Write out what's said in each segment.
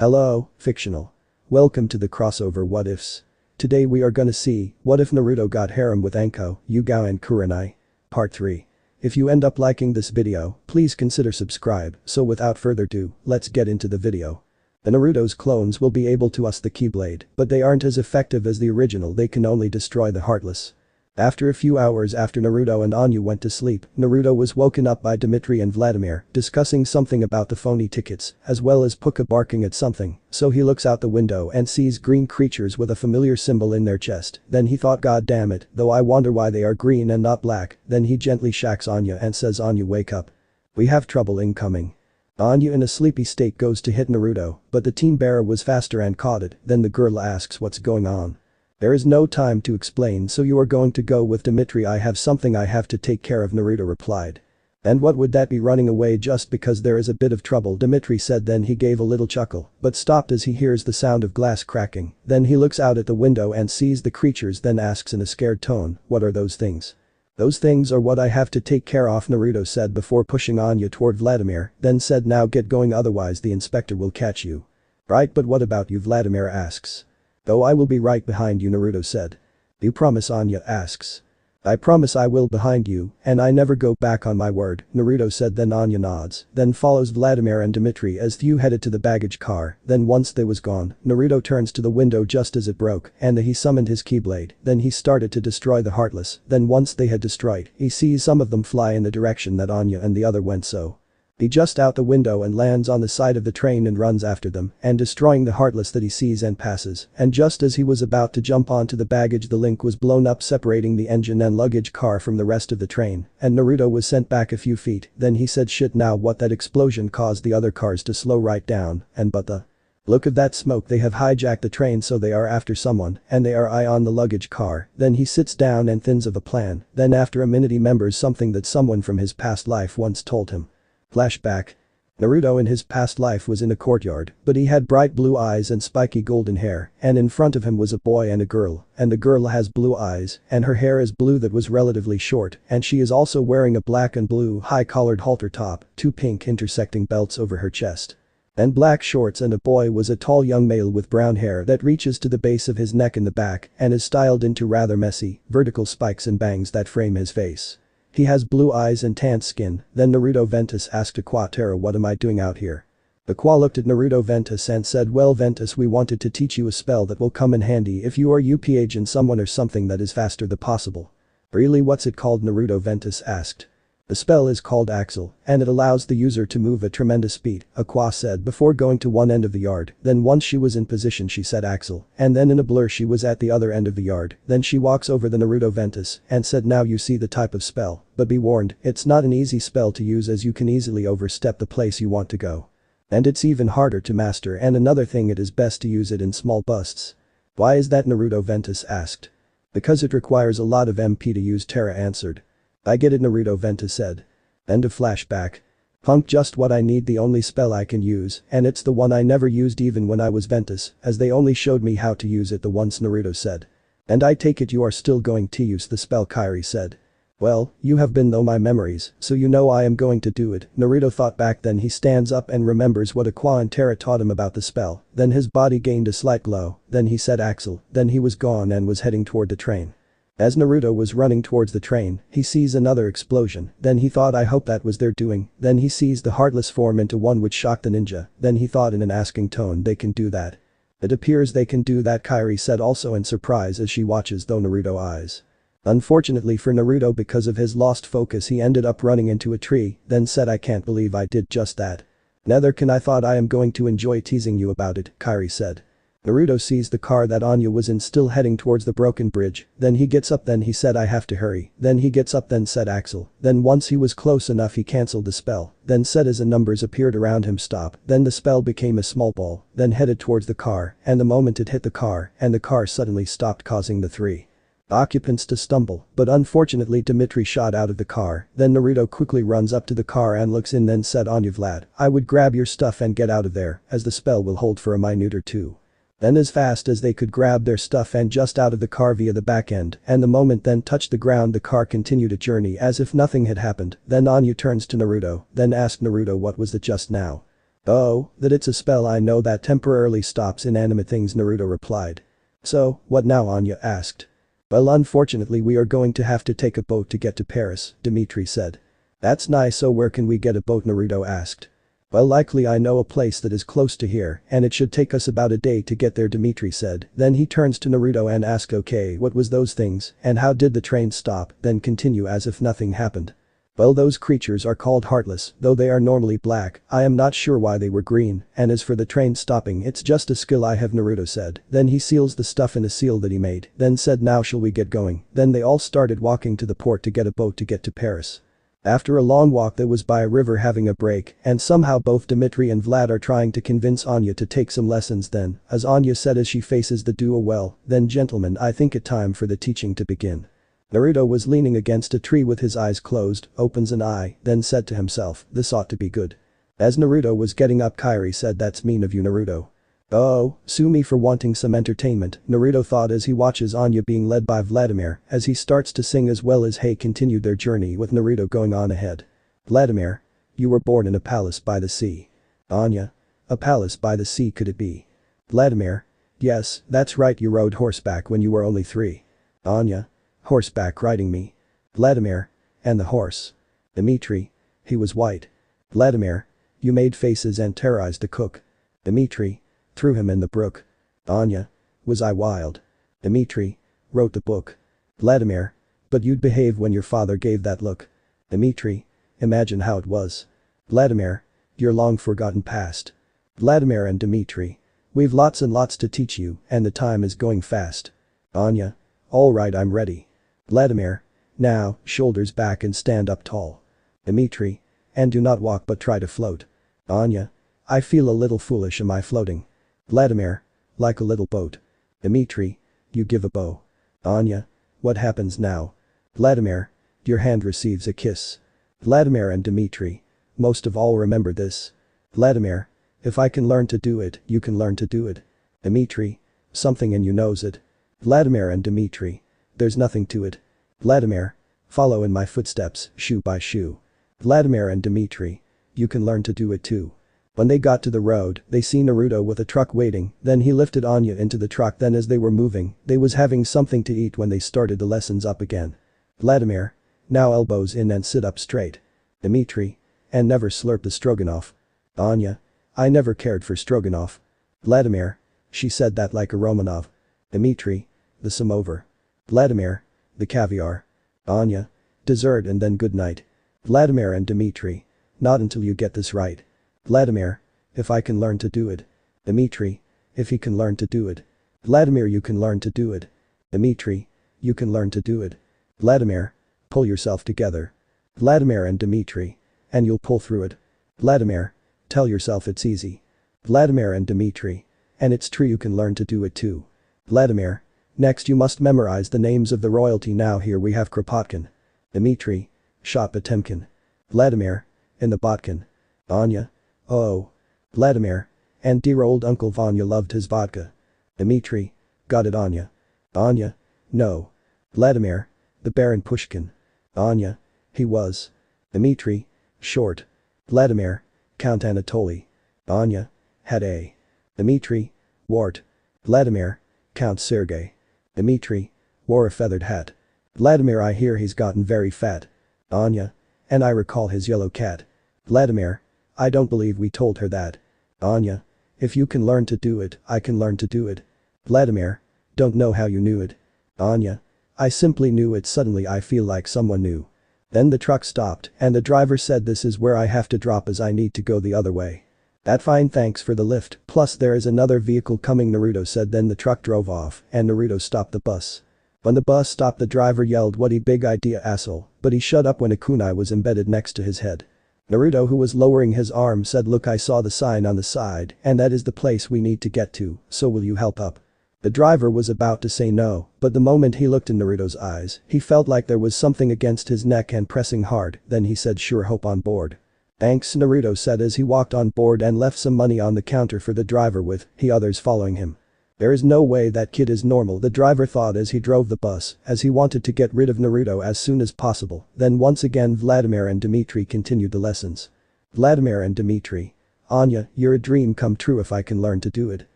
Hello, fictional. Welcome to the crossover what ifs. Today we are gonna see, what if Naruto got harem with Anko, Yugao and Kurenai? Part 3. If you end up liking this video, please consider subscribe, so without further ado, let's get into the video. The Naruto's clones will be able to use the Keyblade, but they aren't as effective as the original, they can only destroy the Heartless. After a few hours after Naruto and Anya went to sleep, Naruto was woken up by Dimitri and Vladimir discussing something about the phony tickets, as well as Puka barking at something, so he looks out the window and sees green creatures with a familiar symbol in their chest, then he thought god damn it, though I wonder why they are green and not black, then he gently shakes Anya and says Anya wake up. We have trouble incoming. Anya in a sleepy state goes to hit Naruto, but the team bearer was faster and caught it, then the girl asks what's going on. There is no time to explain, so you are going to go with Dimitri. I have something I have to take care of, Naruto replied. And what would that be, running away just because there is a bit of trouble, Dimitri said, then he gave a little chuckle, but stopped as he hears the sound of glass cracking, then he looks out at the window and sees the creatures, then asks in a scared tone, what are those things? Those things are what I have to take care of, Naruto said before pushing Anya toward Vladimir, then said now get going otherwise the inspector will catch you. Right, but what about you, Vladimir asks. Oh, I will be right behind you, Naruto said. You promise, Anya asks. I promise I will behind you, and I never go back on my word, Naruto said, then Anya nods, then follows Vladimir and Dimitri as Thew headed to the baggage car, then once they was gone, Naruto turns to the window just as it broke and he summoned his Keyblade, then he started to destroy the Heartless, then once they had destroyed, he sees some of them fly in the direction that Anya and the other went, so he just out the window and lands on the side of the train and runs after them and destroying the Heartless that he sees and passes, and just as he was about to jump onto the baggage the link was blown up separating the engine and luggage car from the rest of the train, and Naruto was sent back a few feet, then he said shit, now what, that explosion caused the other cars to slow right down, and but the look of that smoke, they have hijacked the train, so they are after someone and they are on the luggage car, then he sits down and thinks of a plan, then after a minute he remembers something that someone from his past life once told him. Flashback. Naruto in his past life was in a courtyard, but he had bright blue eyes and spiky golden hair, and in front of him was a boy and a girl, and the girl has blue eyes, and her hair is blue that was relatively short, and she is also wearing a black and blue high-collared halter top, two pink intersecting belts over her chest, and black shorts, and a boy was a tall young male with brown hair that reaches to the base of his neck in the back and is styled into rather messy, vertical spikes and bangs that frame his face. He has blue eyes and tan skin, then Naruto Ventus asked Aqua Terra, what am I doing out here? Aqua looked at Naruto Ventus and said, well Ventus, we wanted to teach you a spell that will come in handy if you are UPH and someone or something that is faster than possible. Really, what's it called, Naruto Ventus asked. The spell is called Axle, and it allows the user to move at tremendous speed, Aqua said before going to one end of the yard, then once she was in position she said Axle, and then in a blur she was at the other end of the yard, then she walks over the Naruto Ventus and said now you see the type of spell, but be warned, it's not an easy spell to use as you can easily overstep the place you want to go. And it's even harder to master, and another thing, it is best to use it in small bursts. Why is that, Naruto Ventus asked. Because it requires a lot of MP to use, Terra answered. I get it, Naruto Ventus said. End of flashback. Punk, just what I need, the only spell I can use, and it's the one I never used even when I was Ventus, as they only showed me how to use it the once, Naruto said. And I take it you are still going to use the spell, Kairi said. Well, you have been though my memories, so you know I am going to do it, Naruto thought back, then he stands up and remembers what Aqua and Terra taught him about the spell, then his body gained a slight glow, then he said Axel, then he was gone and was heading toward the train. As Naruto was running towards the train, he sees another explosion, then he thought I hope that was their doing, then he sees the Heartless form into one which shocked the ninja, then he thought in an asking tone, they can do that. It appears they can do that, Kairi said also in surprise as she watches though Naruto eyes. Unfortunately for Naruto, because of his lost focus he ended up running into a tree, then said I can't believe I did just that. Neither can I, thought I am going to enjoy teasing you about it, Kairi said. Naruto sees the car that Anya was in still heading towards the broken bridge, then he gets up, then he said I have to hurry, then he gets up, then said Axel, then once he was close enough he cancelled the spell, then said as the numbers appeared around him stop, then the spell became a small ball, then headed towards the car, and the moment it hit the car suddenly stopped, causing the three occupants to stumble, but unfortunately Dimitri shot out of the car, then Naruto quickly runs up to the car and looks in, then said Anya, Vlad, I would grab your stuff and get out of there, as the spell will hold for a minute or two. Then as fast as they could grab their stuff and just out of the car via the back end, and the moment then touched the ground the car continued its journey as if nothing had happened, then Anya turns to Naruto, then asked Naruto what was that just now. Oh, that it's a spell I know that temporarily stops inanimate things, Naruto replied. So, what now, Anya asked. Well, unfortunately we are going to have to take a boat to get to Paris, Dimitri said. That's nice, so where can we get a boat, Naruto asked. Well, likely I know a place that is close to here and it should take us about a day to get there, Dimitri said. Then he turns to Naruto and asks, okay, what was those things and how did the train stop, then continue as if nothing happened. Well, those creatures are called heartless, though they are normally black. I am not sure why they were green, and as for the train stopping, it's just a skill I have, Naruto said. Then he seals the stuff in a seal that he made, then said, now shall we get going? Then they all started walking to the port to get a boat to get to Paris. After a long walk that was by a river having a break, and somehow both Dimitri and Vlad are trying to convince Anya to take some lessons then, as Anya said as she faces the duo, well, then gentlemen, I think it time for the teaching to begin. Naruto was leaning against a tree with his eyes closed, opens an eye, then said to himself, this ought to be good. As Naruto was getting up, Kairi said, that's mean of you, Naruto. Oh, sue me for wanting some entertainment, Naruto thought as he watches Anya being led by Vladimir as he starts to sing as well as Hey continued their journey with Naruto going on ahead. Vladimir, you were born in a palace by the sea. Anya, a palace by the sea, could it be? Vladimir, yes, that's right, you rode horseback when you were only 3. Anya, horseback riding me. Vladimir, and the horse. Dimitri, he was white. Vladimir, you made faces and terrorized the cook. Dimitri, threw him in the brook. Anya, was I wild? Dimitri, wrote the book. Vladimir, but you'd behave when your father gave that look. Dimitri, imagine how it was. Vladimir, your long forgotten past. Vladimir and Dimitri, we've lots and lots to teach you and the time is going fast. Anya, alright, I'm ready. Vladimir, now, shoulders back and stand up tall. Dimitri, and do not walk but try to float. Anya, I feel a little foolish, am I floating? Vladimir, like a little boat. Dimitri, you give a bow. Anya, what happens now? Vladimir, your hand receives a kiss. Vladimir and Dimitri, most of all remember this. Vladimir, if I can learn to do it, you can learn to do it. Dimitri, something in you knows it. Vladimir and Dimitri, there's nothing to it. Vladimir, follow in my footsteps, shoe by shoe. Vladimir and Dimitri, you can learn to do it too. When they got to the road, they see Naruto with a truck waiting, then he lifted Anya into the truck, then as they were moving, they was having something to eat when they started the lessons up again. Vladimir, now elbows in and sit up straight. Dimitri, and never slurp the stroganoff. Anya, I never cared for stroganoff. Vladimir, she said that like a Romanov. Dimitri, the samovar. Vladimir, the caviar. Anya, dessert and then good night. Vladimir and Dimitri, not until you get this right. Vladimir, if I can learn to do it. Dimitri, if he can learn to do it. Vladimir, you can learn to do it. Dimitri, you can learn to do it. Vladimir, pull yourself together. Vladimir and Dimitri, and you'll pull through it. Vladimir, tell yourself it's easy. Vladimir and Dimitri, and it's true, you can learn to do it too. Vladimir, next you must memorize the names of the royalty. Now here we have Kropotkin. Dimitri, Shot Potemkin. Vladimir, in the Botkin. Anya, oh. Vladimir, and dear old Uncle Vanya loved his vodka. Dimitri, got it, Anya. Anya, no. Vladimir, the Baron Pushkin. Anya, he was. Dimitri, short. Vladimir, Count Anatoly. Anya, had a. Dimitri, wart. Vladimir, Count Sergei. Dimitri, wore a feathered hat. Vladimir, I hear he's gotten very fat. Anya, and I recall his yellow cat. Vladimir, I don't believe we told her that. Anya, if you can learn to do it, I can learn to do it. Vladimir, don't know how you knew it. Anya, I simply knew it, suddenly I feel like someone knew. Then the truck stopped and the driver said, this is where I have to drop as I need to go the other way. That fine, thanks for the lift, plus there is another vehicle coming, Naruto said. Then the truck drove off and Naruto stopped the bus. When the bus stopped, the driver yelled, what a big idea, asshole, but he shut up when a kunai was embedded next to his head. Naruto, who was lowering his arm, said, look, I saw the sign on the side and that is the place we need to get to, so will you help up? The driver was about to say no, but the moment he looked in Naruto's eyes, he felt like there was something against his neck and pressing hard, then he said, sure, hop on board. Thanks, Naruto said as he walked on board and left some money on the counter for the driver with the others following him. There is no way that kid is normal, the driver thought as he drove the bus, as he wanted to get rid of Naruto as soon as possible. Then once again Vladimir and Dimitri continued the lessons. Vladimir and Dimitri, Anya, you're a dream come true if I can learn to do it.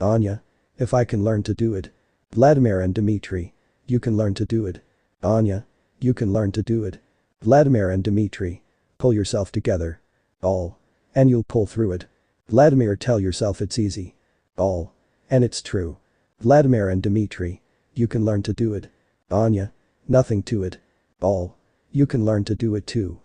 Anya. If I can learn to do it. Vladimir and Dmitri. You can learn to do it. Anya. You can learn to do it. Vladimir and Dmitri. Pull yourself together. All. And you'll pull through it. Vladimir, tell yourself it's easy. All. And it's true. Vladimir and Dmitri. You can learn to do it. Anya. Nothing to it. All. You can learn to do it too.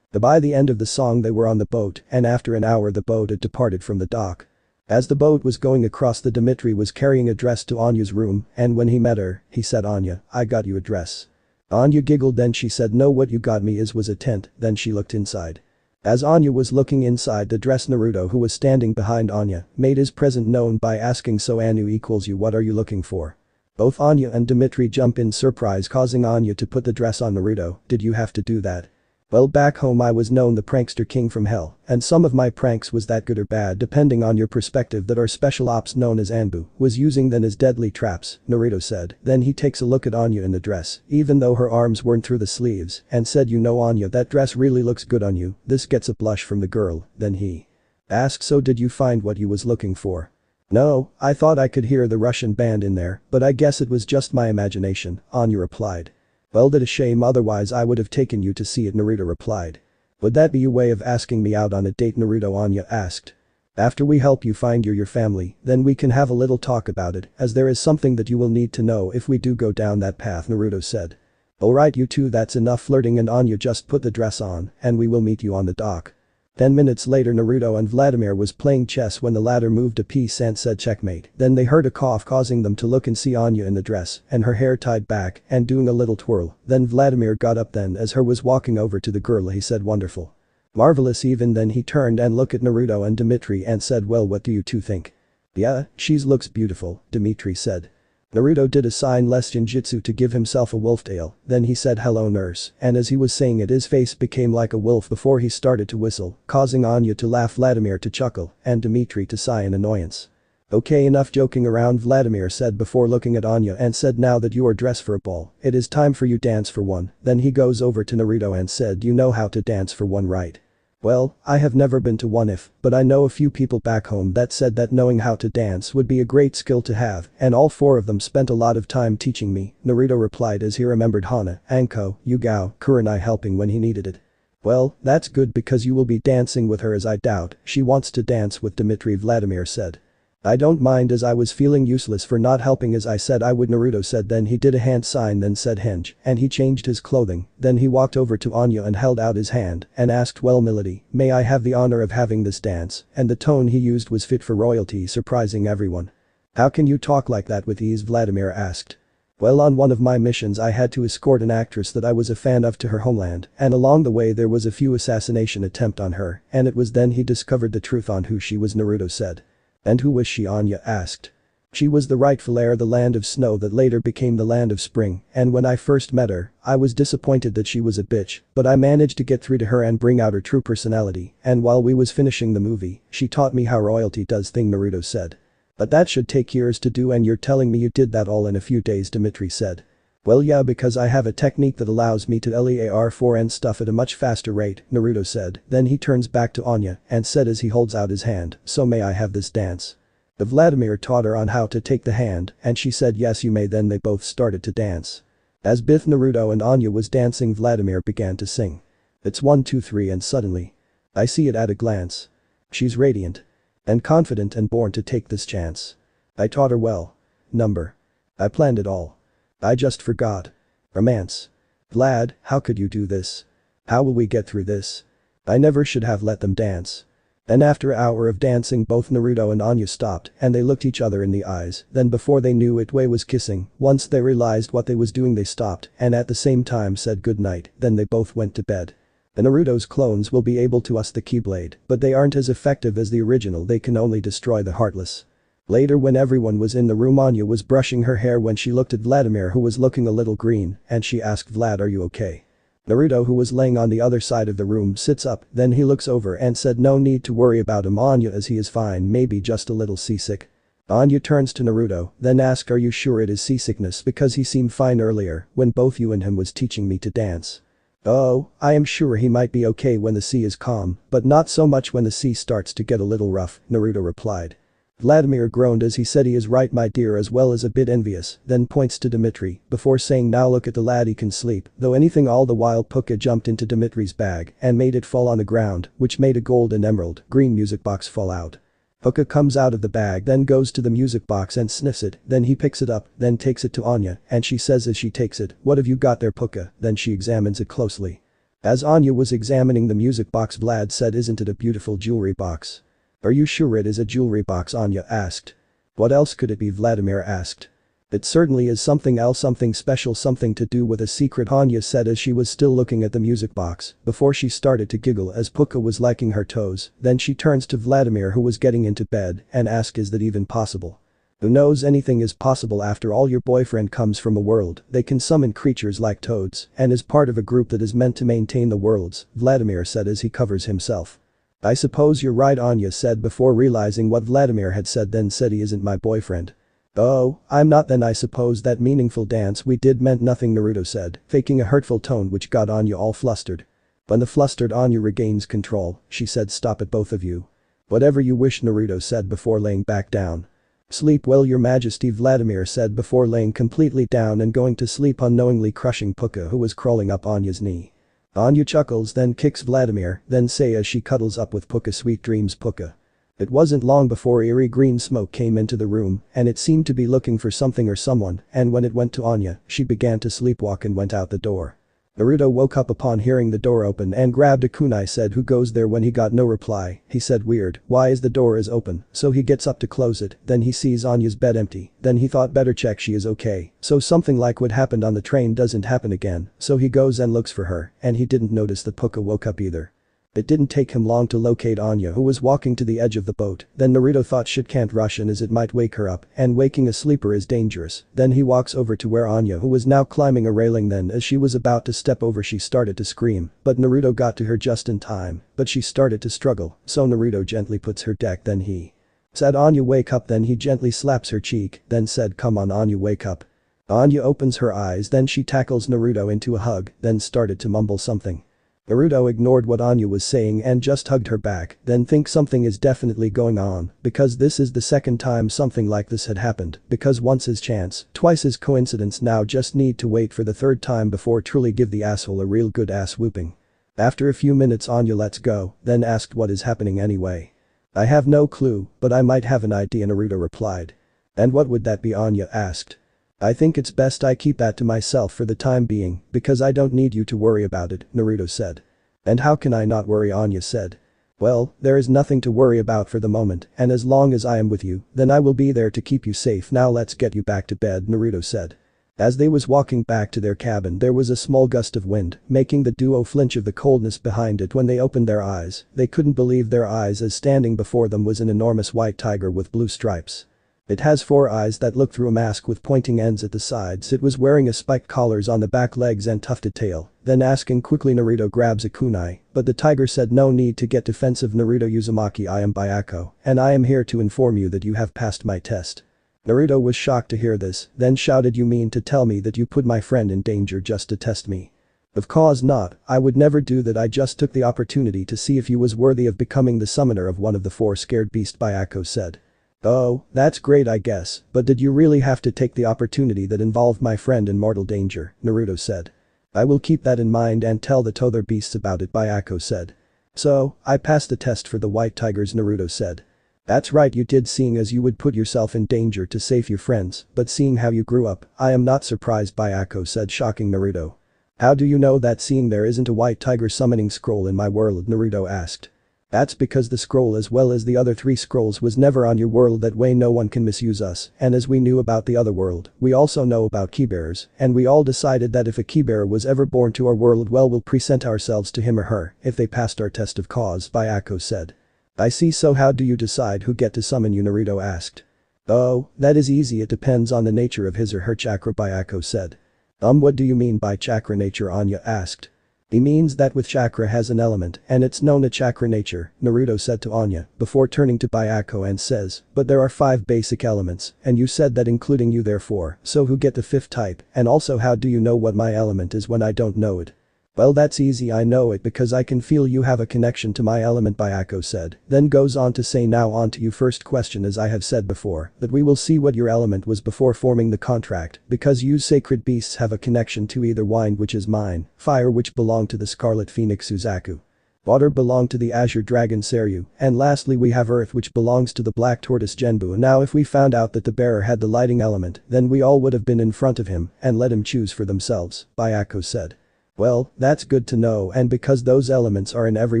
By the end of the song they were on the boat, and after an hour the boat had departed from the dock. As the boat was going across, the Dmitri was carrying a dress to Anya's room, and when he met her, he said, Anya, I got you a dress. Anya giggled, then she said, no, what you got me was a tent, then she looked inside. As Anya was looking inside the dress, Naruto, who was standing behind Anya, made his present known by asking, so Anu equals you, what are you looking for? Both Anya and Dmitri jump in surprise, causing Anya to put the dress on Naruto. Did you have to do that? Well, back home I was known the prankster king from hell, and some of my pranks was that good or bad depending on your perspective that our special ops known as Anbu was using then as deadly traps, Naruto said. Then he takes a look at Anya in the dress, even though her arms weren't through the sleeves, and said, you know Anya, that dress really looks good on you. This gets a blush from the girl. Then he asked, so did you find what you was looking for? No, I thought I could hear the Russian band in there, but I guess it was just my imagination, Anya replied. Well, that's a shame, otherwise I would have taken you to see it, Naruto replied. Would that be your way of asking me out on a date, Naruto? Anya asked. After we help you find your family, then we can have a little talk about it, as there is something that you will need to know if we do go down that path, Naruto said. Alright you two, that's enough flirting, and Anya just put the dress on, and we will meet you on the dock. 10 minutes later, Naruto and Vladimir was playing chess when the latter moved a piece and said checkmate. Then they heard a cough, causing them to look and see Anya in the dress and her hair tied back and doing a little twirl. Then Vladimir got up, then as her was walking over to the girl he said, wonderful. Marvelous. Even then he turned and looked at Naruto and Dmitri and said, well, what do you two think? Yeah, she's looks beautiful, Dmitri said. Naruto did a sign less jinjutsu to give himself a wolf tail, then he said hello nurse, and as he was saying it his face became like a wolf before he started to whistle, causing Anya to laugh, Vladimir to chuckle, and Dmitri to sigh in annoyance. Okay, enough joking around, Vladimir said before looking at Anya and said, now that you are dressed for a ball, it is time for you dance for one. Then he goes over to Naruto and said, you know how to dance for one, right? Well, I have never been to one but I know a few people back home that said that knowing how to dance would be a great skill to have, and all four of them spent a lot of time teaching me, Naruto replied as he remembered Hana, Anko, Yugao, Kurenai helping when he needed it. Well, that's good because you will be dancing with her, as I doubt she wants to dance with Dmitri, Vladimir said. I don't mind, as I was feeling useless for not helping as I said I would, Naruto said. Then he did a hand sign, then said henge, and he changed his clothing. Then he walked over to Anya and held out his hand and asked, well Milady, may I have the honor of having this dance? And the tone he used was fit for royalty, surprising everyone. How can you talk like that with ease? Vladimir asked. Well, on one of my missions I had to escort an actress that I was a fan of to her homeland, and along the way there was a few assassination attempt on her, and it was then he discovered the truth on who she was, Naruto said. And who was she? Anya asked. She was the rightful heir of the land of snow that later became the land of spring, and when I first met her, I was disappointed that she was a bitch, but I managed to get through to her and bring out her true personality, and while we was finishing the movie, she taught me how royalty does thing, Naruto said. But that should take years to do, and you're telling me you did that all in a few days, Dmitri said. Well yeah, because I have a technique that allows me to LEAR4 and stuff at a much faster rate, Naruto said. Then he turns back to Anya and said as he holds out his hand, so may I have this dance? Vladimir taught her on how to take the hand and she said yes you may. Then they both started to dance. As both Naruto and Anya was dancing, Vladimir began to sing. It's 1 2 3 and suddenly. I see it at a glance. She's radiant. And confident and born to take this chance. I taught her well. Number. I planned it all. I just forgot. Romance. Vlad, how could you do this? How will we get through this? I never should have let them dance. And after an hour of dancing, both Naruto and Anya stopped and they looked each other in the eyes. Then before they knew it, they was kissing. Once they realized what they was doing, they stopped and at the same time said goodnight. Then they both went to bed. The Naruto's clones will be able to use the Keyblade, but they aren't as effective as the original. They can only destroy the heartless. Later, when everyone was in the room, Anya was brushing her hair when she looked at Vladimir, who was looking a little green, and she asked, Vlad, are you okay? Naruto, who was laying on the other side of the room, sits up, then he looks over and said, no need to worry about him, Anya, as he is fine, maybe just a little seasick. Anya turns to Naruto, then asks, are you sure it is seasickness, because he seemed fine earlier when both you and him was teaching me to dance? Oh, I am sure he might be okay when the sea is calm, but not so much when the sea starts to get a little rough, Naruto replied. Vladimir groaned as he said he is right my dear as well as a bit envious, then points to Dimitri, before saying now look at the lad he can sleep, though anything all the while Puka jumped into Dimitri's bag and made it fall on the ground, which made a gold and emerald green music box fall out. Puka comes out of the bag then goes to the music box and sniffs it, then he picks it up, then takes it to Anya, and she says as she takes it, what have you got there Puka, then she examines it closely. As Anya was examining the music box Vlad said isn't it a beautiful jewelry box? Are you sure it is a jewelry box Anya asked. What else could it be Vladimir asked. It certainly is something else something special something to do with a secret Anya said as she was still looking at the music box before she started to giggle as Puka was licking her toes, then she turns to Vladimir who was getting into bed and asked is that even possible? Who knows anything is possible after all your boyfriend comes from a world they can summon creatures like toads and is part of a group that is meant to maintain the worlds, Vladimir said as he covers himself. I suppose you're right Anya said before realizing what Vladimir had said then said he isn't my boyfriend. Oh, I'm not then I suppose that meaningful dance we did meant nothing Naruto said, faking a hurtful tone which got Anya all flustered. When the flustered Anya regains control, she said stop it both of you. Whatever you wish Naruto said before laying back down. Sleep well your majesty Vladimir said before laying completely down and going to sleep unknowingly crushing Puka who was crawling up Anya's knee. Anya chuckles then kicks Vladimir, then say as she cuddles up with Puka sweet dreams Puka. It wasn't long before eerie green smoke came into the room and it seemed to be looking for something or someone and when it went to Anya, she began to sleepwalk and went out the door. Naruto woke up upon hearing the door open and grabbed a kunai said who goes there when he got no reply, he said weird, why is the door is open, so he gets up to close it, then he sees Anya's bed empty, then he thought better check she is okay, so something like what happened on the train doesn't happen again, so he goes and looks for her, and he didn't notice that Puka woke up either. It didn't take him long to locate Anya who was walking to the edge of the boat, then Naruto thought shit can't rush in as it might wake her up and waking a sleeper is dangerous, then he walks over to where Anya who was now climbing a railing then as she was about to step over she started to scream, but Naruto got to her just in time, but she started to struggle, so Naruto gently puts her deck then he said Anya wake up then he gently slaps her cheek, then said come on Anya wake up. Anya opens her eyes then she tackles Naruto into a hug, then started to mumble something. Naruto ignored what Anya was saying and just hugged her back, then think something is definitely going on, because this is the second time something like this had happened, because once is chance, twice is coincidence now just need to wait for the third time before truly give the asshole a real good ass whooping. After a few minutes Anya lets go, then asked what is happening anyway. I have no clue, but I might have an idea Naruto replied. And what would that be Anya asked. I think it's best I keep that to myself for the time being, because I don't need you to worry about it, Naruto said. And how can I not worry Anya said. Well, there is nothing to worry about for the moment, and as long as I am with you, then I will be there to keep you safe now let's get you back to bed Naruto said. As they was walking back to their cabin there was a small gust of wind, making the duo flinch of the coldness behind it when they opened their eyes, they couldn't believe their eyes as standing before them was an enormous white tiger with blue stripes. It has 4 eyes that look through a mask with pointing ends at the sides it was wearing a spiked collars on the back legs and tufted tail, then asking quickly Naruto grabs a kunai, but the tiger said no need to get defensive Naruto Uzumaki I am by Anko, and I am here to inform you that you have passed my test. Naruto was shocked to hear this, then shouted you mean to tell me that you put my friend in danger just to test me? Of course not, I would never do that I just took the opportunity to see if you was worthy of becoming the summoner of one of the 4 scared beasts by Anko said. Oh, that's great I guess, but did you really have to take the opportunity that involved my friend in mortal danger, Naruto said. I will keep that in mind and tell the other beasts about it by Anko said. So, I passed the test for the white tigers Naruto said. That's right you did seeing as you would put yourself in danger to save your friends, but seeing how you grew up, I am not surprised by Anko said shocking Naruto. How do you know that seeing there isn't a white tiger summoning scroll in my world Naruto asked. That's because the scroll as well as the other 3 scrolls was never on your world that way no one can misuse us and as we knew about the other world, we also know about keybearers and we all decided that if a keybearer was ever born to our world well we'll present ourselves to him or her if they passed our test of cause by Anko said. I see so how do you decide who get to summon you Naruto asked. Oh, that is easy it depends on the nature of his or her chakra by Anko said. What do you mean by chakra nature Anya asked. He means that with chakra has an element and it's known a chakra nature, Naruto said to Anya, before turning to Bayako and says, but there are 5 basic elements, and you said that including you therefore, so who get the 5th type, and also how do you know what my element is when I don't know it? Well, that's easy, I know it because I can feel you have a connection to my element, Bayako said, then goes on to say, now on to your first question. As I have said before, that we will see what your element was before forming the contract, because you sacred beasts have a connection to either wind, which is mine, fire, which belonged to the Scarlet Phoenix Suzaku. Water belonged to the Azure Dragon Seryu, and lastly we have Earth, which belongs to the Black Tortoise Genbu. Now if we found out that the bearer had the lighting element, then we all would have been in front of him and let him choose for themselves, Bayako said. Well, that's good to know, and because those elements are in every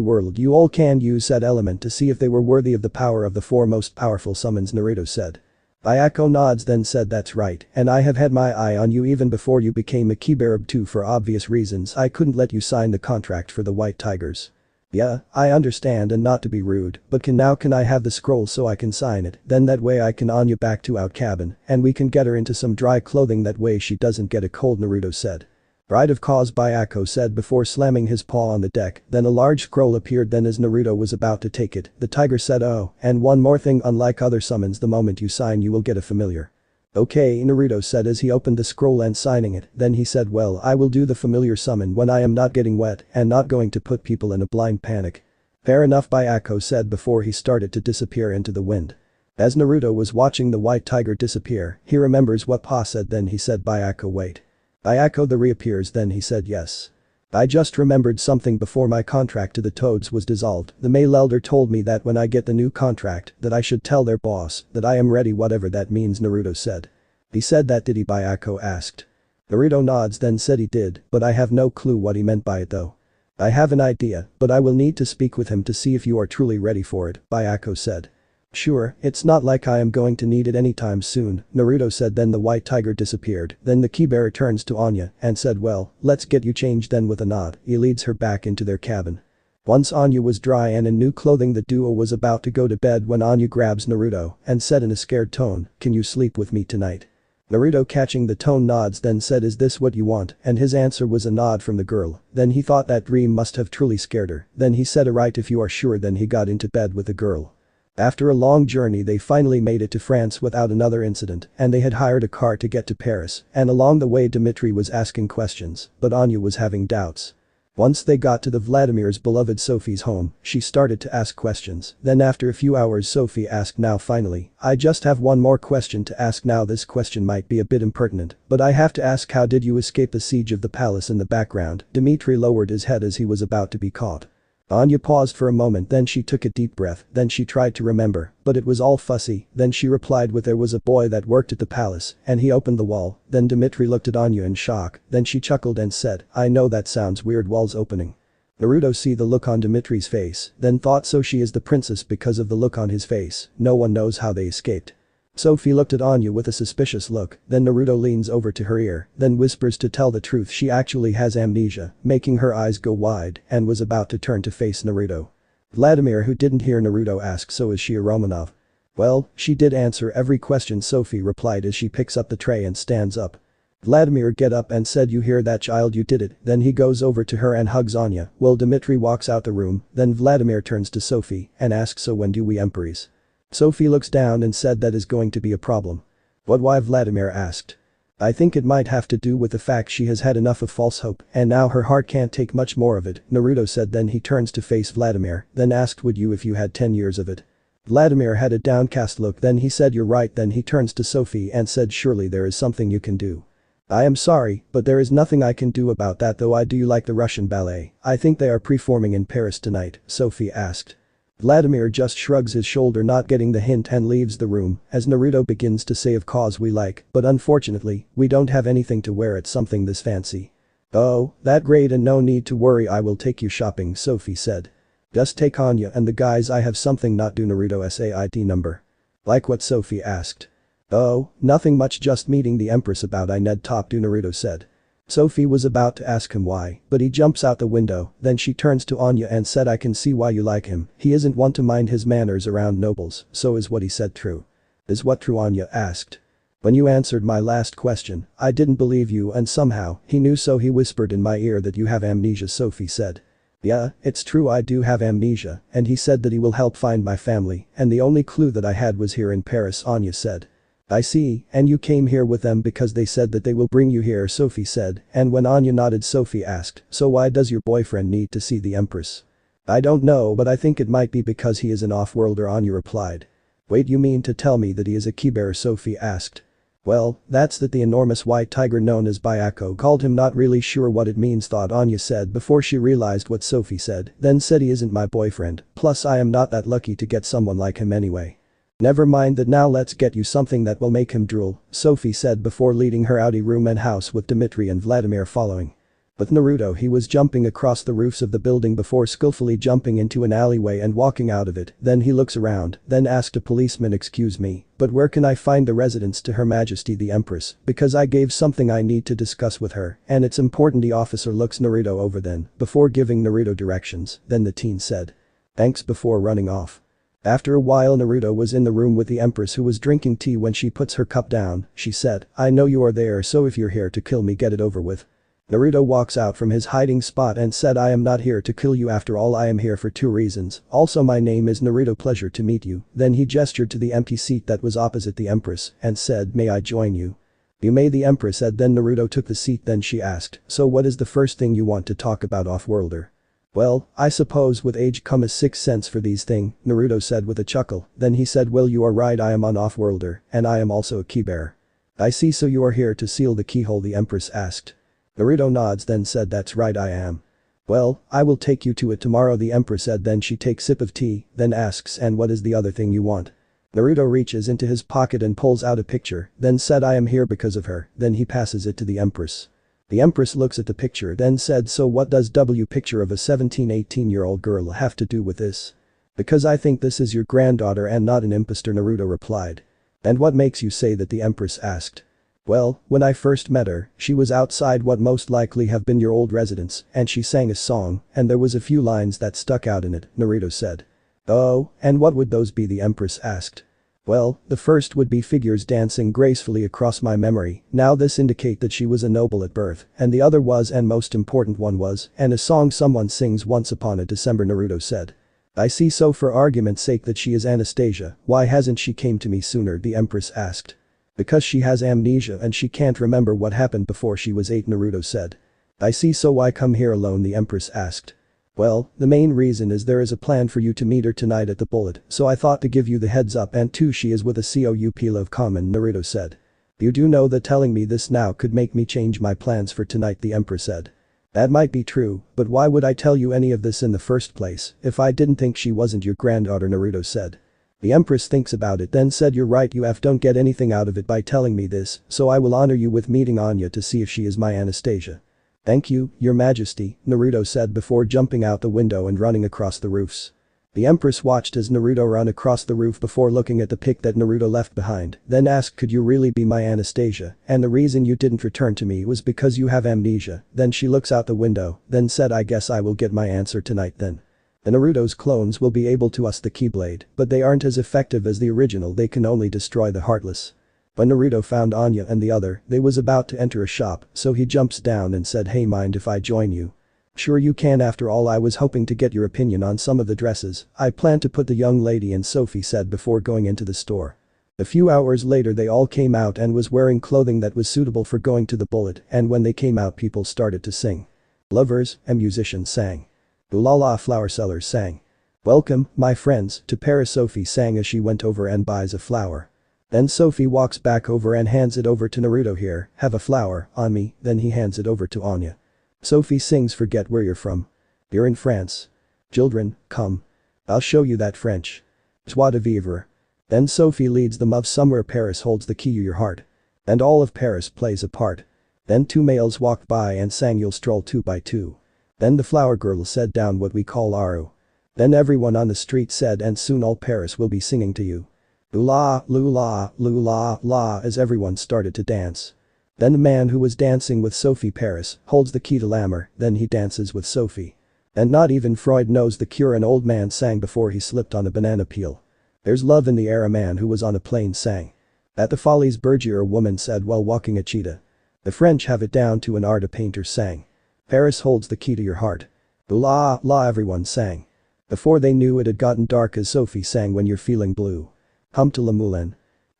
world, you all can use that element to see if they were worthy of the power of the four most powerful summons, Naruto said. Bayako nods, then said, that's right, and I have had my eye on you even before you became a keybearer too. For obvious reasons I couldn't let you sign the contract for the White Tigers. Yeah, I understand, and not to be rude, but can I have the scroll so I can sign it, then that way I can on you back to out cabin, and we can get her into some dry clothing, that way she doesn't get a cold, Naruto said. Right, of course, Bayako said before slamming his paw on the deck. Then a large scroll appeared. Then as Naruto was about to take it, the tiger said, oh, and one more thing, unlike other summons, the moment you sign you will get a familiar. Okay, Naruto said as he opened the scroll and signing it. Then he said, well, I will do the familiar summon when I am not getting wet and not going to put people in a blind panic. Fair enough, Bayako said before he started to disappear into the wind. As Naruto was watching the white tiger disappear, he remembers what Pa said. Then he said, Bayako, wait. Bayako the reappears. Then he said, yes. I just remembered something. Before my contract to the Toads was dissolved, the male elder told me that when I get the new contract that I should tell their boss that I am ready, whatever that means, Naruto said. He said that, did he? Bayako asked. Naruto nods, then said he did, but I have no clue what he meant by it though. I have an idea, but I will need to speak with him to see if you are truly ready for it, Bayako said. Sure, it's not like I am going to need it anytime soon, Naruto said. Then the white tiger disappeared. Then the keybearer turns to Anya and said, well, let's get you changed. Then with a nod, he leads her back into their cabin. Once Anya was dry and in new clothing, the duo was about to go to bed when Anya grabs Naruto and said in a scared tone, can you sleep with me tonight? Naruto, catching the tone, nods, then said, is this what you want? And his answer was a nod from the girl. Then he thought that dream must have truly scared her. Then he said, alright, if you are sure. Then he got into bed with the girl. After a long journey they finally made it to France without another incident, and they had hired a car to get to Paris, and along the way Dmitri was asking questions, but Anya was having doubts. Once they got to the Vladimir's beloved Sophie's home, she started to ask questions. Then after a few hours Sophie asked, now finally, I just have one more question to ask. Now this question might be a bit impertinent, but I have to ask, how did you escape the siege of the palace? In the background, Dmitri lowered his head as he was about to be caught. Anya paused for a moment, then she took a deep breath, then she tried to remember, but it was all fussy. Then she replied with, there was a boy that worked at the palace, and he opened the wall. Then Dmitri looked at Anya in shock, then she chuckled and said, I know that sounds weird, walls opening. Naruto see the look on Dmitri's face, then thought, so she is the princess because of the look on his face, no one knows how they escaped. Sophie looked at Anya with a suspicious look, then Naruto leans over to her ear, then whispers, to tell the truth she actually has amnesia, making her eyes go wide, and was about to turn to face Naruto. Vladimir, who didn't hear Naruto ask, so is she a Romanov? Well, she did answer every question, Sophie replied as she picks up the tray and stands up. Vladimir get up and said, you hear that, child, you did it. Then he goes over to her and hugs Anya, while Dmitri walks out the room. Then Vladimir turns to Sophie and asks, so when do we empress? Sophie looks down and said, that is going to be a problem. What, why? Vladimir asked. I think it might have to do with the fact she has had enough of false hope and now her heart can't take much more of it, Naruto said. Then he turns to face Vladimir, then asked, would you if you had 10 years of it? Vladimir had a downcast look, then he said, you're right. Then he turns to Sophie and said, surely there is something you can do. I am sorry, but there is nothing I can do about that though. Do you like the Russian ballet? I think they are performing in Paris tonight, Sophie asked. Vladimir just shrugs his shoulder, not getting the hint, and leaves the room as Naruto begins to say, of course we like, but unfortunately, we don't have anything to wear at something this fancy. Oh, that great, and no need to worry, I will take you shopping, Sophie said. Just take Anya and the guys, I have something. Not do Naruto SAID number. Like what? Sophie asked. Oh, nothing much, just meeting the empress about I Ned top do, Naruto said. Sophie was about to ask him why, but he jumps out the window. Then she turns to Anya and said, I can see why you like him, he isn't one to mind his manners around nobles, so is what he said true? Is what true? Anya asked. When you answered my last question, I didn't believe you, and somehow, he knew, so he whispered in my ear that you have amnesia, Sophie said. Yeah, it's true, I do have amnesia, and he said that he will help find my family, and the only clue that I had was here in Paris, Anya said. I see, and you came here with them because they said that they will bring you here, Sophie said, and when Anya nodded Sophie asked, so why does your boyfriend need to see the Empress? I don't know, but I think it might be because he is an off-worlder, Anya replied. Wait, you mean to tell me that he is a keybearer, Sophie asked. Well, that's that the enormous white tiger known as Bayako called him, not really sure what it means, thought Anya said before she realized what Sophie said, then said he isn't my boyfriend, plus I am not that lucky to get someone like him anyway. Never mind that, now let's get you something that will make him drool, Sophie said before leading her out of room and house with Dmitry and Vladimir following. With Naruto, he was jumping across the roofs of the building before skillfully jumping into an alleyway and walking out of it, then he looks around, then asked a policeman, excuse me, but where can I find the residence to Her Majesty the Empress, because I gave something I need to discuss with her, and it's important. The officer looks Naruto over then, before giving Naruto directions, then the teen said. Thanks before running off. After a while Naruto was in the room with the Empress, who was drinking tea. When she puts her cup down, she said, I know you are there, so if you're here to kill me, get it over with. Naruto walks out from his hiding spot and said, I am not here to kill you, after all I am here for two reasons, also my name is Naruto, pleasure to meet you. Then he gestured to the empty seat that was opposite the Empress and said, may I join you? You may, the Empress said. Then Naruto took the seat, then she asked, so what is the first thing you want to talk about, off-worlder? Well, I suppose with age comes 6 cents for these things, Naruto said with a chuckle, then he said, well you are right, I am an off-worlder, and I am also a keybearer. I see, so you are here to seal the keyhole, the Empress asked. Naruto nods, then said, that's right, I am. Well, I will take you to it tomorrow, the Empress said. Then she takes sip of tea, then asks, and what is the other thing you want? Naruto reaches into his pocket and pulls out a picture, then said, I am here because of her, then he passes it to the Empress. The Empress looks at the picture, then said, so what does W picture of a 17-18-year-old girl have to do with this? Because I think this is your granddaughter and not an impostor, Naruto replied. And what makes you say that, the Empress asked. Well, when I first met her, she was outside what most likely have been your old residence, and she sang a song, and there was a few lines that stuck out in it, Naruto said. Oh, and what would those be, the Empress asked. Well, the first would be figures dancing gracefully across my memory, now this indicate that she was a noble at birth, and the other was, and most important one was, and a song someone sings once upon a December, Naruto said. I see, so for argument's sake that she is Anastasia, why hasn't she came to me sooner, the Empress asked. Because she has amnesia and she can't remember what happened before she was 8, Naruto said. I see, so why come here alone, the Empress asked. Well, the main reason is there is a plan for you to meet her tonight at the bullet, so I thought to give you the heads up, and two, she is with a COUP of common, Naruto said. You do know that telling me this now could make me change my plans for tonight, the Empress said. That might be true, but why would I tell you any of this in the first place if I didn't think she wasn't your granddaughter, Naruto said. The Empress thinks about it, then said, you're right, you don't get anything out of it by telling me this, so I will honor you with meeting Anya to see if she is my Anastasia. Thank you, your majesty, Naruto said before jumping out the window and running across the roofs. The Empress watched as Naruto ran across the roof before looking at the pic that Naruto left behind, then asked, could you really be my Anastasia, and the reason you didn't return to me was because you have amnesia. Then she looks out the window, then said, I guess I will get my answer tonight then. The Naruto's clones will be able to use the Keyblade, but they aren't as effective as the original, they can only destroy the Heartless. When Naruto found Anya and the other, they was about to enter a shop, so he jumps down and said, hey, mind if I join you? Sure you can, after all I was hoping to get your opinion on some of the dresses I plan to put the young lady in, Sophie said before going into the store. A few hours later they all came out and was wearing clothing that was suitable for going to the bullet, and when they came out people started to sing. Lovers, a musician sang. Ooh la la, flower sellers sang. Welcome, my friends, to Paris, Sophie sang as she went over and buys a flower. Then Sophie walks back over and hands it over to Naruto. Here, have a flower, on me, then he hands it over to Anya. Sophie sings, forget where you're from. You're in France. Children, come. I'll show you that French. Joie de vivre. Then Sophie leads them of somewhere Paris holds the key to your heart. And all of Paris plays a part. Then two males walked by and sang, you'll stroll 2 by 2. Then the flower girl said, down what we call Aru. Then everyone on the street said, and soon all Paris will be singing to you. Lula, lula, lula, la, as everyone started to dance. Then the man who was dancing with Sophie Paris holds the key to Lammer, then he dances with Sophie. And not even Freud knows the cure, an old man sang before he slipped on a banana peel. There's love in the air, a man who was on a plane sang. At the Follies Bergier, a woman said while walking a cheetah. The French have it down to an art, a painter sang. Paris holds the key to your heart. La, la, everyone sang. Before they knew it had gotten dark as Sophie sang, when you're feeling blue. Hum to la moulin.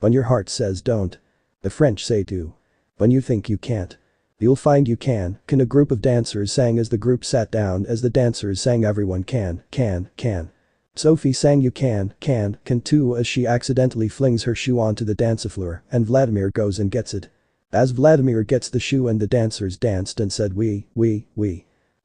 When your heart says don't. The French say do. When you think you can't. You'll find you can a group of dancers sang as the group sat down as the dancers sang everyone can. Sophie sang you can too as she accidentally flings her shoe onto the dance floor and Vladimir goes and gets it. As Vladimir gets the shoe and the dancers danced and said we.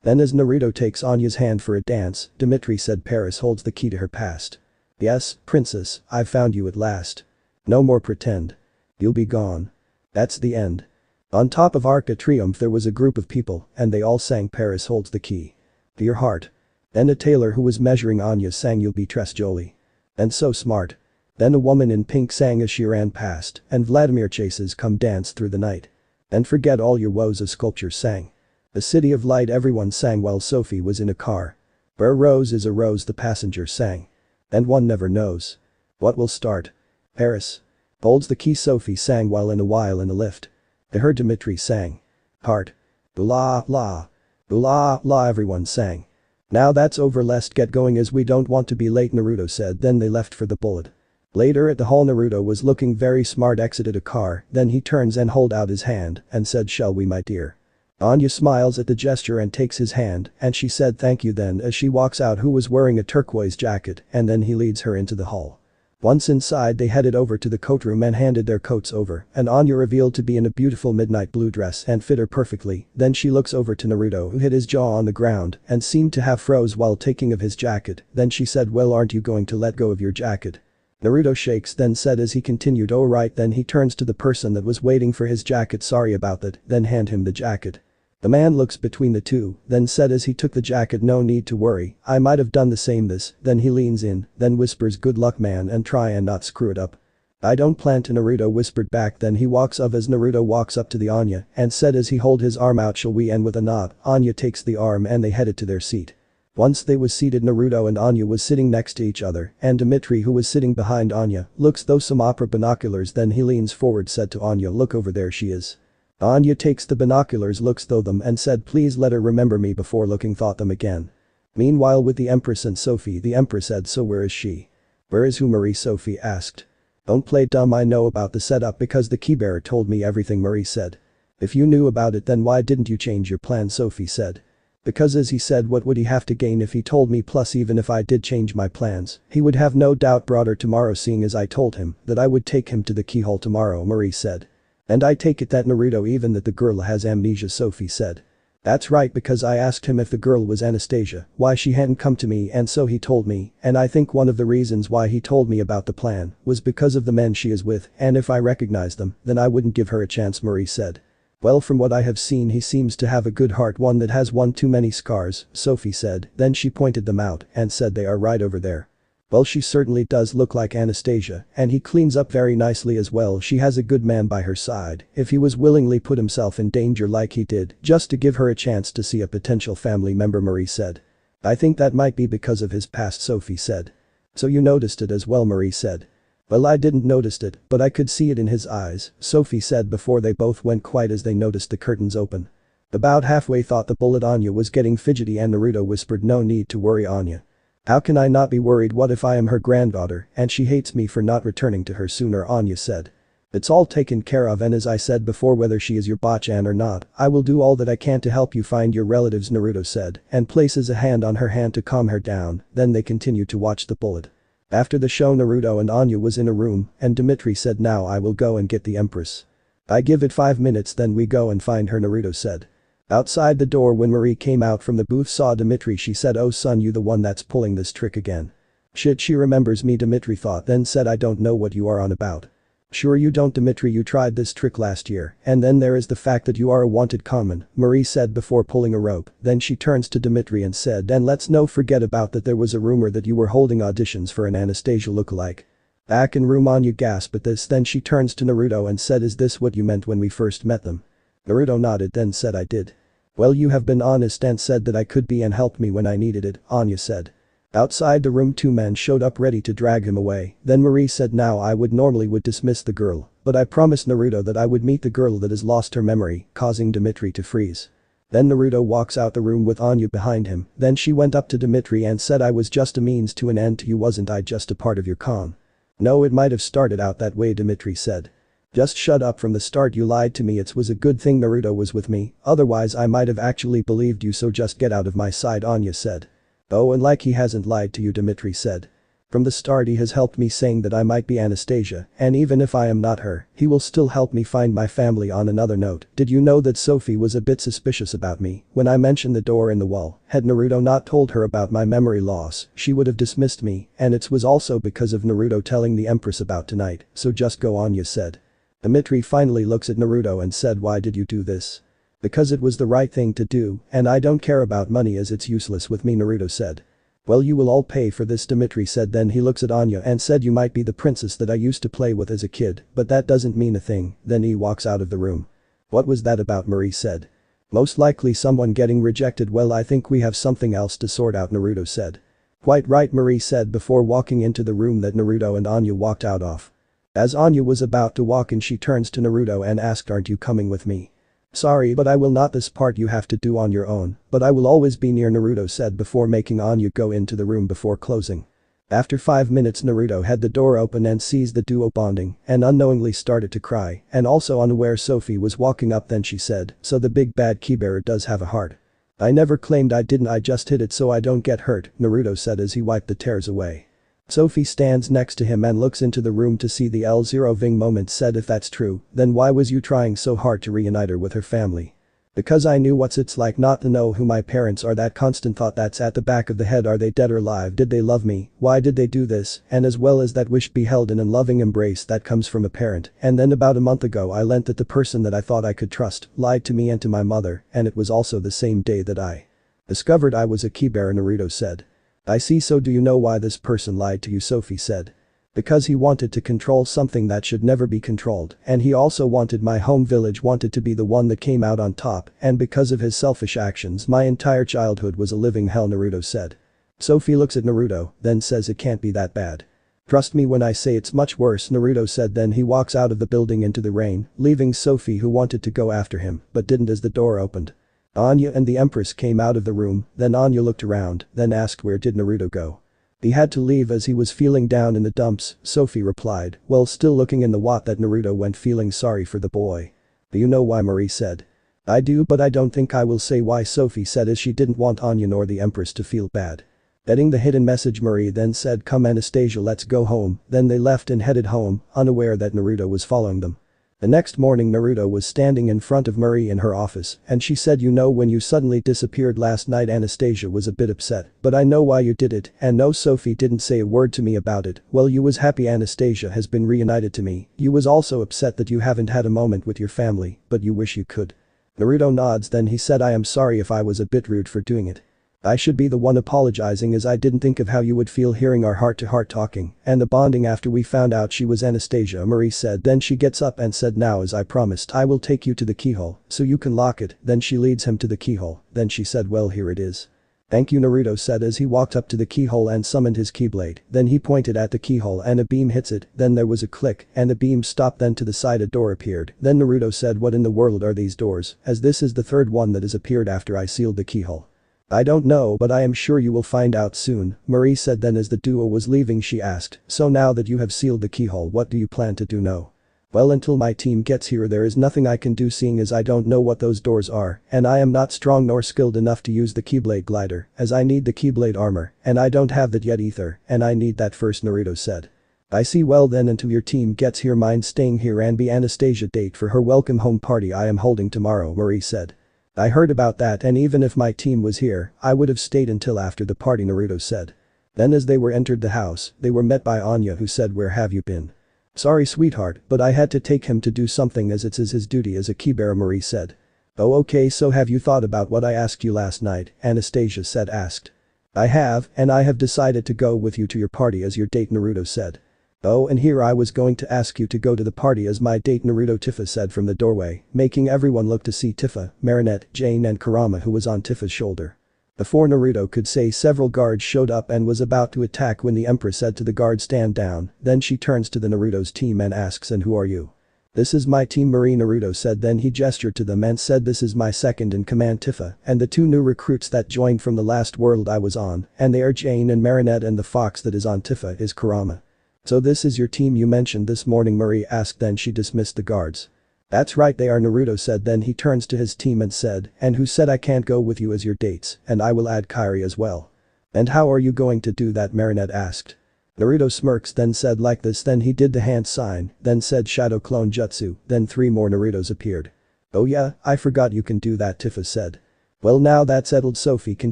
Then as Naruto takes Anya's hand for a dance, Dimitri said Paris holds the key to her past. Yes, princess, I've found you at last. No more pretend. You'll be gone. That's the end. On top of Arc de Triomphe there was a group of people and they all sang Paris holds the key. To your heart. Then a tailor who was measuring Anya sang you'll be très jolie. And so smart. Then a woman in pink sang as she ran past and Vladimir chases come dance through the night. And forget all your woes of sculpture sang. The city of light everyone sang while Sophie was in a car. Where a rose is a rose the passenger sang. And one never knows. What will start? Paris. Holds the key Sophie sang while in a lift. They heard Dimitri sang. Heart. Blah blah. Blah blah everyone sang. Now that's over, let's get going as we don't want to be late, Naruto said. Then they left for the bullet. Later at the hall Naruto was looking very smart, exited a car, then he turns and hold out his hand and said shall we my dear. Anya smiles at the gesture and takes his hand and she said thank you then as she walks out who was wearing a turquoise jacket and then he leads her into the hall. Once inside they headed over to the coat room and handed their coats over and Anya revealed to be in a beautiful midnight blue dress and fit her perfectly, then she looks over to Naruto who hit his jaw on the ground and seemed to have froze while taking of his jacket, then she said well aren't you going to let go of your jacket? Naruto shakes then said as he continued oh right, then he turns to the person that was waiting for his jacket sorry about that, then hand him the jacket. The man looks between the two, then said as he took the jacket no need to worry, I might have done the same this, then he leans in, then whispers good luck man and try and not screw it up. I don't plan to, Naruto whispered back, then he walks up as Naruto walks up to the Anya and said as he hold his arm out shall we, and with a nod, Anya takes the arm and they headed to their seat. Once they was seated Naruto and Anya was sitting next to each other and Dimitri who was sitting behind Anya looks through some opera binoculars then he leans forward said to Anya look over there she is. Anya takes the binoculars looks through them and said please let her remember me before looking thought them again. Meanwhile with the empress and Sophie the empress said so where is she? Where is who Marie Sophie asked. Don't play dumb I know about the setup because the keybearer told me everything Marie said. If you knew about it then why didn't you change your plan Sophie said. Because as he said what would he have to gain if he told me plus even if I did change my plans, he would have no doubt brought her tomorrow seeing as I told him that I would take him to the keyhole tomorrow Marie said. And I take it that Naruto even that the girl has amnesia Sophie said. That's right because I asked him if the girl was Anastasia, why she hadn't come to me and so he told me and I think one of the reasons why he told me about the plan was because of the men she is with and if I recognize them then I wouldn't give her a chance Marie said. Well from what I have seen he seems to have a good heart one that has one too many scars, Sophie said, then she pointed them out and said they are right over there. Well she certainly does look like Anastasia and he cleans up very nicely as well she has a good man by her side if he was willingly put himself in danger like he did just to give her a chance to see a potential family member Marie said. I think that might be because of his past Sophie said. So you noticed it as well Marie said. Well I didn't notice it but I could see it in his eyes, Sophie said before they both went quiet as they noticed the curtains open. About halfway thought the bullet Anya was getting fidgety and Naruto whispered no need to worry Anya. How can I not be worried what if I am her granddaughter and she hates me for not returning to her sooner Anya said. It's all taken care of and as I said before whether she is your bachan or not, I will do all that I can to help you find your relatives Naruto said and places a hand on her hand to calm her down, then they continue to watch the bullet. After the show Naruto and Anya was in a room and Dimitri said now I will go and get the empress. I give it 5 minutes then we go and find her Naruto said. Outside the door when Marie came out from the booth saw Dimitri she said oh son you the one that's pulling this trick again. Shit she remembers me Dimitri thought then said I don't know what you are on about. Sure you don't Dimitri you tried this trick last year and then there is the fact that you are a wanted conman, Marie said before pulling a rope, then she turns to Dimitri and said and let's no forget about that there was a rumor that you were holding auditions for an Anastasia lookalike. Back in room Anya gasped at this then she turns to Naruto and said is this what you meant when we first met them? Naruto nodded then said I did. Well you have been honest and said that I could be and helped me when I needed it, Anya said. Outside the room 2 men showed up ready to drag him away, then Marie said now I would normally dismiss the girl, but I promised Naruto that I would meet the girl that has lost her memory, causing Dimitri to freeze. Then Naruto walks out the room with Anya behind him, then she went up to Dimitri and said I was just a means to an end to you wasn't I just a part of your con. No, it might have started out that way, Dimitri said. Just shut up from the start, you lied to me. It was a good thing Naruto was with me, otherwise I might have actually believed you, so just get out of my sight, Anya said. Oh, and like he hasn't lied to you, Dimitri said. From the start he has helped me, saying that I might be Anastasia, and even if I am not her, he will still help me find my family. On another note, did you know that Sophie was a bit suspicious about me when I mentioned the door in the wall? Had Naruto not told her about my memory loss, she would have dismissed me, and it was also because of Naruto telling the Empress about tonight, so just go, Anya said. Dimitri finally looks at Naruto and said, why did you do this? Because it was the right thing to do, and I don't care about money as it's useless with me, Naruto said. Well, you will all pay for this, Dimitri said. Then he looks at Anya and said, you might be the princess that I used to play with as a kid, but that doesn't mean a thing. Then he walks out of the room. What was that about? Marie said. Most likely someone getting rejected. Well, I think we have something else to sort out, Naruto said. Quite right, Marie said before walking into the room that Naruto and Anya walked out of. As Anya was about to walk in, she turns to Naruto and asked, aren't you coming with me? Sorry, but I will not. This part you have to do on your own, but I will always be near, Naruto said before making Anya go into the room before closing. After 5 minutes, Naruto had the door open and sees the duo bonding and unknowingly started to cry, and also unaware Sophie was walking up. Then she said, so the big bad key bearer does have a heart. I never claimed I didn't, I just hid it so I don't get hurt, Naruto said as he wiped the tears away. Sophie stands next to him and looks into the room to see the L0 Ving moment said, if that's true, then why was you trying so hard to reunite her with her family? Because I knew what it's like not to know who my parents are. That constant thought that's at the back of the head, are they dead or alive, did they love me, why did they do this, and as well as that wish to be held in a loving embrace that comes from a parent. And then about a month ago I learnt that the person that I thought I could trust lied to me and to my mother, and it was also the same day that I discovered I was a key bearer, Naruto said. I see, so do you know why this person lied to you? Sophie said. Because he wanted to control something that should never be controlled, and he also wanted my home village wanted to be the one that came out on top, and because of his selfish actions my entire childhood was a living hell, Naruto said. Sophie looks at Naruto, then says, it can't be that bad. Trust me when I say it's much worse, Naruto said. Then he walks out of the building into the rain, leaving Sophie, who wanted to go after him but didn't as the door opened. Anya and the Empress came out of the room, then Anya looked around, then asked, where did Naruto go? He had to leave as he was feeling down in the dumps, Sophie replied, while still looking in the what that Naruto went, feeling sorry for the boy. Do you know why? Marie said. I do, but I don't think I will say why, Sophie said as she didn't want Anya nor the Empress to feel bad. Getting the hidden message, Marie then said, come Anastasia, let's go home. Then they left and headed home, unaware that Naruto was following them. The next morning Naruto was standing in front of Marie in her office, and she said, you know, when you suddenly disappeared last night Anastasia was a bit upset, but I know why you did it, and no, Sophie didn't say a word to me about it. Well, you was happy Anastasia has been reunited to me, you was also upset that you haven't had a moment with your family, but you wish you could. Naruto nods, then he said, I am sorry if I was a bit rude for doing it. I should be the one apologizing as I didn't think of how you would feel hearing our heart-to-heart talking and the bonding after we found out she was Anastasia, Marie said. Then she gets up and said, now as I promised I will take you to the keyhole so you can lock it. Then she leads him to the keyhole, then she said, well, here it is. Thank you, Naruto said as he walked up to the keyhole and summoned his keyblade. Then he pointed at the keyhole and a beam hits it, then there was a click and the beam stopped, then to the side a door appeared. Then Naruto said, what in the world are these doors, as this is the third one that has appeared after I sealed the keyhole. I don't know, but I am sure you will find out soon, Marie said. Then as the duo was leaving she asked, so now that you have sealed the keyhole, what do you plan to do now? Well, until my team gets here there is nothing I can do, seeing as I don't know what those doors are and I am not strong nor skilled enough to use the keyblade glider, as I need the keyblade armor and I don't have that yet either, and I need that first, Naruto said. I see, well then until your team gets here mind staying here and be Anastasia date for her welcome home party I am holding tomorrow, Marie said. I heard about that, and even if my team was here, I would have stayed until after the party, Naruto said. Then as they were entered the house, they were met by Anya, who said, where have you been? Sorry sweetheart, but I had to take him to do something as it's his duty as a keybearer, Marie said. Oh okay, so have you thought about what I asked you last night? Anastasia said asked. I have, and I have decided to go with you to your party as your date, Naruto said. Oh, and here I was going to ask you to go to the party as my date, Naruto, Tifa said from the doorway, making everyone look to see Tifa, Marinette, Jane and Kurama, who was on Tifa's shoulder. Before Naruto could say, several guards showed up and was about to attack when the Empress said to the guard, stand down. Then she turns to the Naruto's team and asks, and who are you? This is my team, Marie, Naruto said. Then he gestured to them and said, this is my second in command, Tifa, and the two new recruits that joined from the last world I was on, and they are Jane and Marinette, and the fox that is on Tifa is Kurama. "So this is your team you mentioned this morning?" Marie asked, then she dismissed the guards. "That's right, they are," Naruto said, then he turns to his team and said, "And who said I can't go with you as your dates, and I will add Kairi as well." "And how are you going to do that?" Marinette asked. Naruto smirks, then said like this, then he did the hand sign, then said shadow clone jutsu, then 3 more Narutos appeared. "Oh yeah, I forgot you can do that," Tifa said. "Well, now that's settled, Sophie can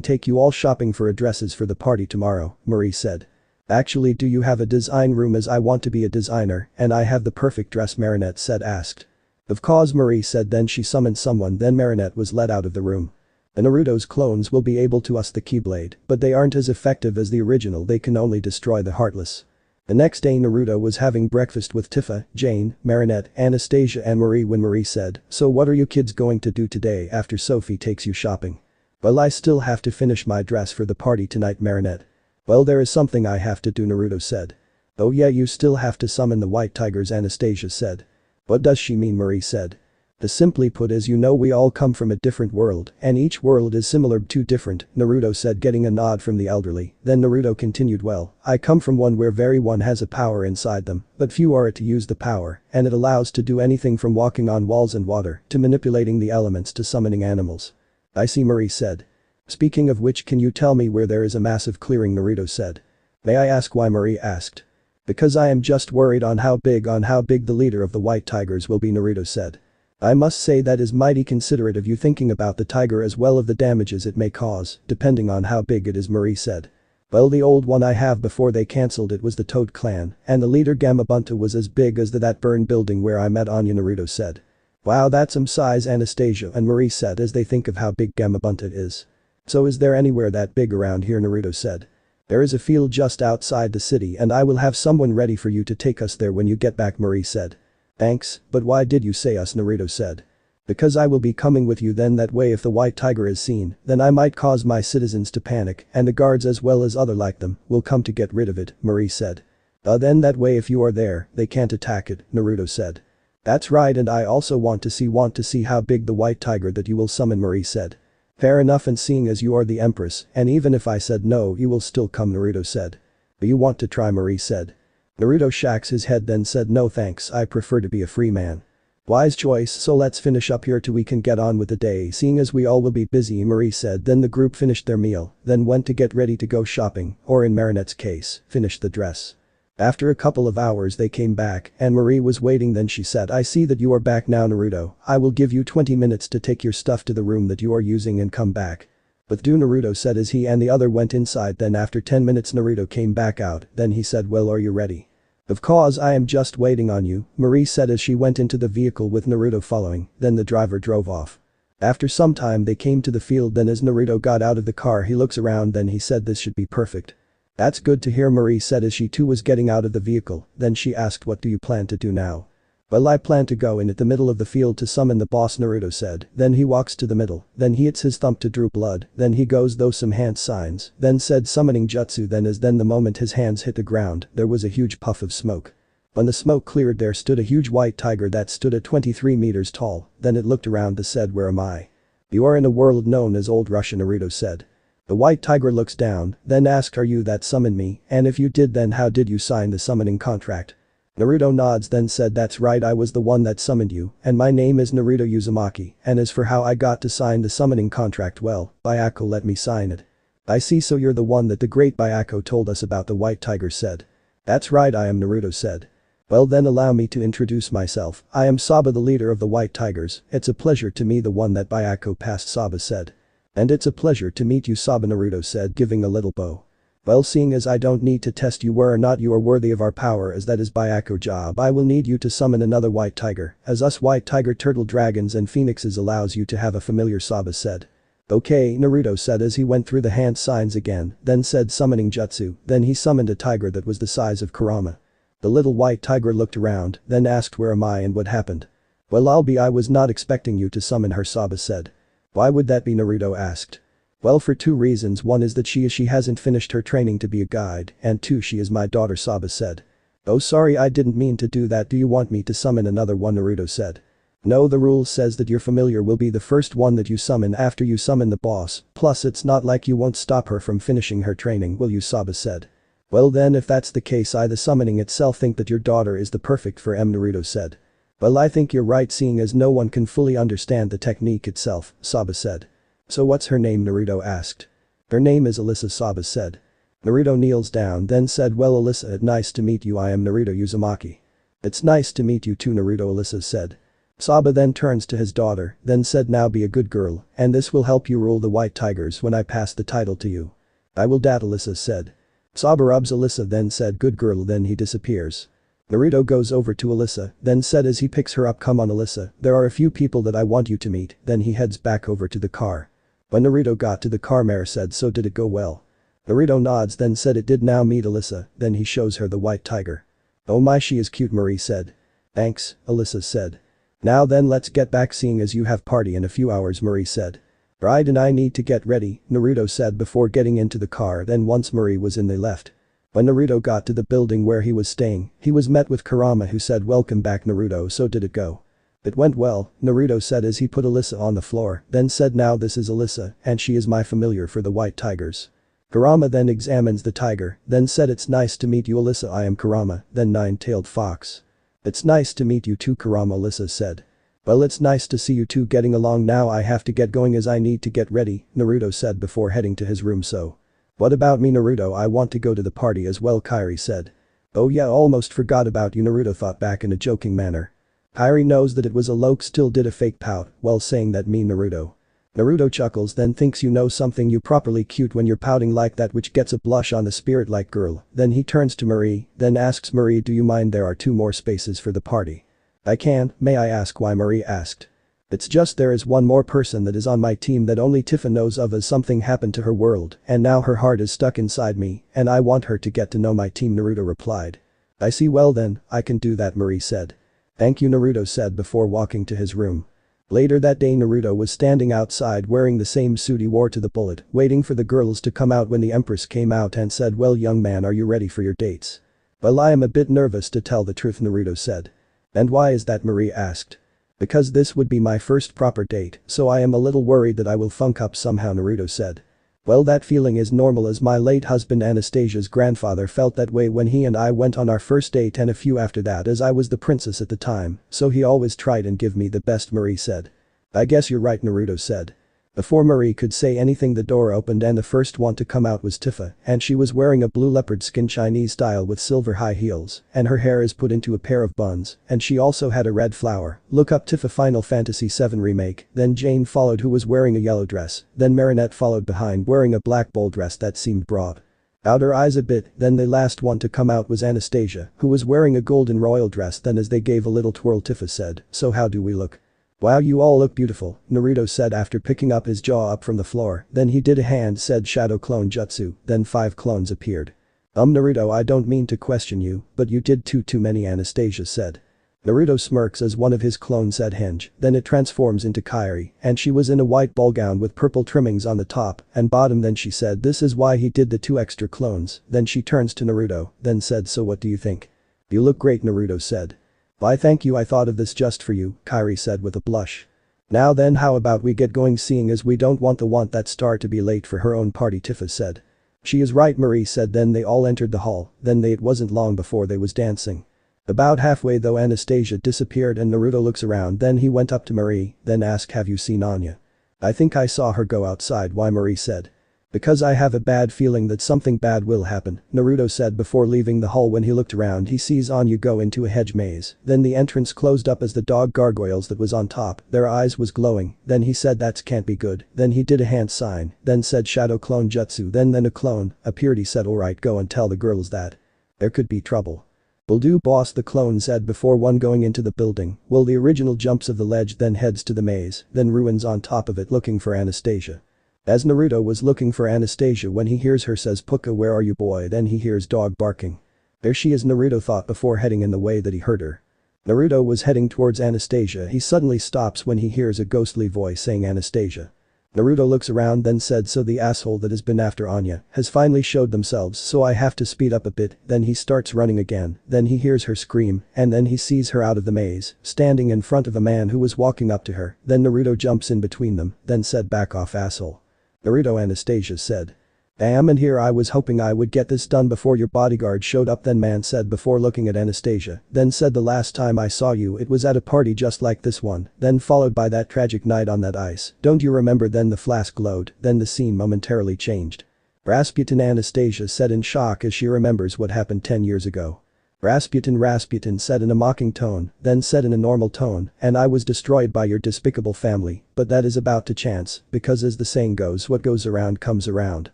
take you all shopping for dresses for the party tomorrow," Marie said. "Actually, do you have a design room, as I want to be a designer and I have the perfect dress?" Marinette said asked. "Of course," Marie said, then she summoned someone, then Marinette was led out of the room. "The Naruto's clones will be able to use the Keyblade, but they aren't as effective as the original, they can only destroy the Heartless." The next day Naruto was having breakfast with Tifa, Jane, Marinette, Anastasia and Marie when Marie said, "So what are you kids going to do today after Sophie takes you shopping?" "Well, I still have to finish my dress for the party tonight." Marinette. "Well, there is something I have to do," Naruto said. "Oh yeah, you still have to summon the white tigers," Anastasia said. "What does she mean?" Marie said. "Simply put, as you know, we all come from a different world and each world is similar to different," Naruto said, getting a nod from the elderly. Then Naruto continued, "Well, I come from one where everyone has a power inside them, but few are to use the power, and it allows to do anything from walking on walls and water to manipulating the elements to summoning animals." "I see," Marie said. "Speaking of which, can you tell me where there is a massive clearing?" Naruto said. "May I ask why?" Marie asked. "Because I am just worried on how big the leader of the white tigers will be," Naruto said. "I must say that is mighty considerate of you, thinking about the tiger as well of the damages it may cause, depending on how big it is," Marie said. "Well, the old one I have before they cancelled it was the Toad clan, and the leader Gamabunta was as big as that burned building where I met Anya," Naruto said. "Wow, that's some size," Anastasia and Marie said as they think of how big Gamabunta is. "So is there anywhere that big around here?" Naruto said. "There is a field just outside the city and I will have someone ready for you to take us there when you get back," Marie said. "Thanks, but why did you say us?" Naruto said. "Because I will be coming with you, then that way if the white tiger is seen, then I might cause my citizens to panic and the guards as well as other like them will come to get rid of it," Marie said. Then that way if you are there, they can't attack it," Naruto said. "That's right, and I also want to see how big the white tiger that you will summon," Marie said. "Fair enough, and seeing as you are the empress, and even if I said no you will still come," Naruto said. "But you want to try?" Marie said. Naruto shakes his head then said, "No thanks, I prefer to be a free man." "Wise choice, so let's finish up here too, we can get on with the day seeing as we all will be busy," Marie said. Then the group finished their meal, then went to get ready to go shopping, or in Marinette's case, finish the dress. After a couple of hours they came back and Marie was waiting, then she said, "I see that you are back now, Naruto. I will give you 20 minutes to take your stuff to the room that you are using and come back." "But do," Naruto said as he and the other went inside. Then after 10 minutes Naruto came back out, then he said, "Well, are you ready?" "Of course, I am just waiting on you," Marie said as she went into the vehicle with Naruto following, then the driver drove off. After some time they came to the field, then as Naruto got out of the car he looks around, then he said, "This should be perfect." "That's good to hear," Marie said as she too was getting out of the vehicle, then she asked, "What do you plan to do now?" "Well, I plan to go in at the middle of the field to summon the boss," Naruto said. Then he walks to the middle, then he hits his thumb to draw blood, then he goes those some hand signs, then said summoning jutsu, then the moment his hands hit the ground, there was a huge puff of smoke. When the smoke cleared there stood a huge white tiger that stood at 23 meters tall, then it looked around and said, "Where am I?" "You are in a world known as Old Russia," Naruto said. The white tiger looks down, then asked, "Are you that summoned me, and if you did then how did you sign the summoning contract?" Naruto nods then said, "That's right, I was the one that summoned you, and my name is Naruto Uzumaki, and as for how I got to sign the summoning contract, well, Byako let me sign it." "I see, so you're the one that the great Byako told us about," the white tiger said. "That's right, I am," Naruto said. "Well then allow me to introduce myself, I am Saba, the leader of the white tigers. It's a pleasure to me, the one that Byako passed," Saba said. "And it's a pleasure to meet you, Saba," Naruto said, giving a little bow. "Well, seeing as I don't need to test you whether or not you are worthy of our power, as that is Byako job, I will need you to summon another white tiger, as us white tiger turtle dragons and phoenixes allows you to have a familiar," Saba said. "Okay," Naruto said as he went through the hand signs again, then said summoning jutsu, then he summoned a tiger that was the size of Kurama. The little white tiger looked around, then asked, "Where am I and what happened?" "Well, I was not expecting you to summon her," Saba said. "Why would that be?" Naruto asked. "Well, for 2 reasons, one is that she hasn't finished her training to be a guide, and 2, she is my daughter," Saba said. "Oh sorry, I didn't mean to do that, do you want me to summon another one?" Naruto said. "No, the rule says that your familiar will be the first one that you summon after you summon the boss, plus it's not like you won't stop her from finishing her training, will you?" Saba said. Well then if that's the case I the summoning itself think that your daughter is the perfect for Naruto said. Well I think you're right seeing as no one can fully understand the technique itself, Saba said. So what's her name Naruto asked. Her name is Alyssa Saba said. Naruto kneels down then said well Alyssa nice to meet you I am Naruto Uzumaki. It's nice to meet you too Naruto Alyssa said. Saba then turns to his daughter, then said now be a good girl, and this will help you rule the white tigers when I pass the title to you. I will dad Alyssa said. Saba rubs Alyssa then said good girl then he disappears. Naruto goes over to Alyssa, then said as he picks her up come on Alyssa, there are a few people that I want you to meet, then he heads back over to the car. When Naruto got to the car Mare said so did it go well. Naruto nods then said it did now meet Alyssa, then he shows her the white tiger. Oh my she is cute Marie said. Thanks, Alyssa said. Now then let's get back seeing as you have party in a few hours Marie said. Right and I need to get ready, Naruto said before getting into the car then once Marie was in they left. When Naruto got to the building where he was staying, he was met with Kurama who said welcome back Naruto so did it go. It went well, Naruto said as he put Alyssa on the floor, then said now this is Alyssa and she is my familiar for the white tigers. Kurama then examines the tiger, then said it's nice to meet you Alyssa I am Kurama, then nine-tailed fox. It's nice to meet you too Kurama Alyssa said. Well it's nice to see you two getting along now I have to get going as I need to get ready, Naruto said before heading to his room so. What about me Naruto I want to go to the party as well Kairi said. Oh yeah almost forgot about you Naruto thought back in a joking manner. Kairi knows that it was a Loke still did a fake pout while saying that mean Naruto. Naruto chuckles then thinks you know something you properly cute when you're pouting like that which gets a blush on the spirit-like girl, then he turns to Marie, then asks Marie do you mind there are 2 more spaces for the party. I can, may I ask why Marie asked. It's just there is one more person that is on my team that only Tifa knows of as something happened to her world and now her heart is stuck inside me and I want her to get to know my team Naruto replied. I see well then, I can do that Marie said. Thank you Naruto said before walking to his room. Later that day Naruto was standing outside wearing the same suit he wore to the bullet, waiting for the girls to come out when the empress came out and said well young man are you ready for your dates? Well I am a bit nervous to tell the truth Naruto said. And why is that Marie asked. Because this would be my first proper date, so I am a little worried that I will funk up somehow Naruto said. Well that feeling is normal as my late husband Anastasia's grandfather felt that way when he and I went on our first date and a few after that as I was the princess at the time, so he always tried and give me the best Marie said. I guess you're right Naruto said. Before Marie could say anything the door opened and the first one to come out was Tifa and she was wearing a blue leopard skin Chinese style with silver high heels and her hair is put into a pair of buns and she also had a red flower, look up Tifa Final Fantasy VII Remake, then Jane followed who was wearing a yellow dress, then Marinette followed behind wearing a black bowl dress that seemed broad out her eyes a bit, then the last one to come out was Anastasia who was wearing a golden royal dress then as they gave a little twirl Tifa said, so how do we look? Wow you all look beautiful, Naruto said after picking up his jaw up from the floor, then he did a hand said shadow clone jutsu, then 5 clones appeared. Naruto I don't mean to question you, but you did too many Anastasia said. Naruto smirks as one of his clones said hinge, then it transforms into Kairi, and she was in a white ball gown with purple trimmings on the top and bottom then she said this is why he did the 2 extra clones, then she turns to Naruto, then said so what do you think? You look great Naruto said. Why thank you I thought of this just for you, Kairi said with a blush. Now then how about we get going seeing as we don't want that star to be late for her own party Tifa said. She is right Marie said then they all entered the hall, then it wasn't long before they was dancing. About halfway though Anastasia disappeared and Naruto looks around then he went up to Marie, then asked have you seen Anya? I think I saw her go outside why Marie said. Because I have a bad feeling that something bad will happen, Naruto said before leaving the hall when he looked around he sees Anya go into a hedge maze, then the entrance closed up as the dog gargoyles that was on top, their eyes was glowing, then he said that can't be good, then he did a hand sign, then said shadow clone jutsu then a clone appeared he said alright go and tell the girls that. There could be trouble. Will do boss the clone said before one going into the building, well the original jumps of the ledge then heads to the maze, then ruins on top of it looking for Anastasia. As Naruto was looking for Anastasia when he hears her says Puka where are you boy then he hears dog barking. There she is Naruto thought before heading in the way that he heard her. Naruto was heading towards Anastasia he suddenly stops when he hears a ghostly voice saying Anastasia. Naruto looks around then said so the asshole that has been after Anya has finally showed themselves so I have to speed up a bit then he starts running again, then he hears her scream and then he sees her out of the maze, standing in front of a man who was walking up to her, then Naruto jumps in between them, then said back off asshole. Naruto Anastasia said. Damn, and here I was hoping I would get this done before your bodyguard showed up, then man said before looking at Anastasia, then said the last time I saw you it was at a party just like this one, then followed by that tragic night on that ice, don't you remember? Then the flask glowed, then the scene momentarily changed. Rasputin, Anastasia said in shock as she remembers what happened 10 years ago. Rasputin said in a mocking tone, then said in a normal tone, and I was destroyed by your despicable family, but that is about to chance, because as the saying goes, what goes around comes around.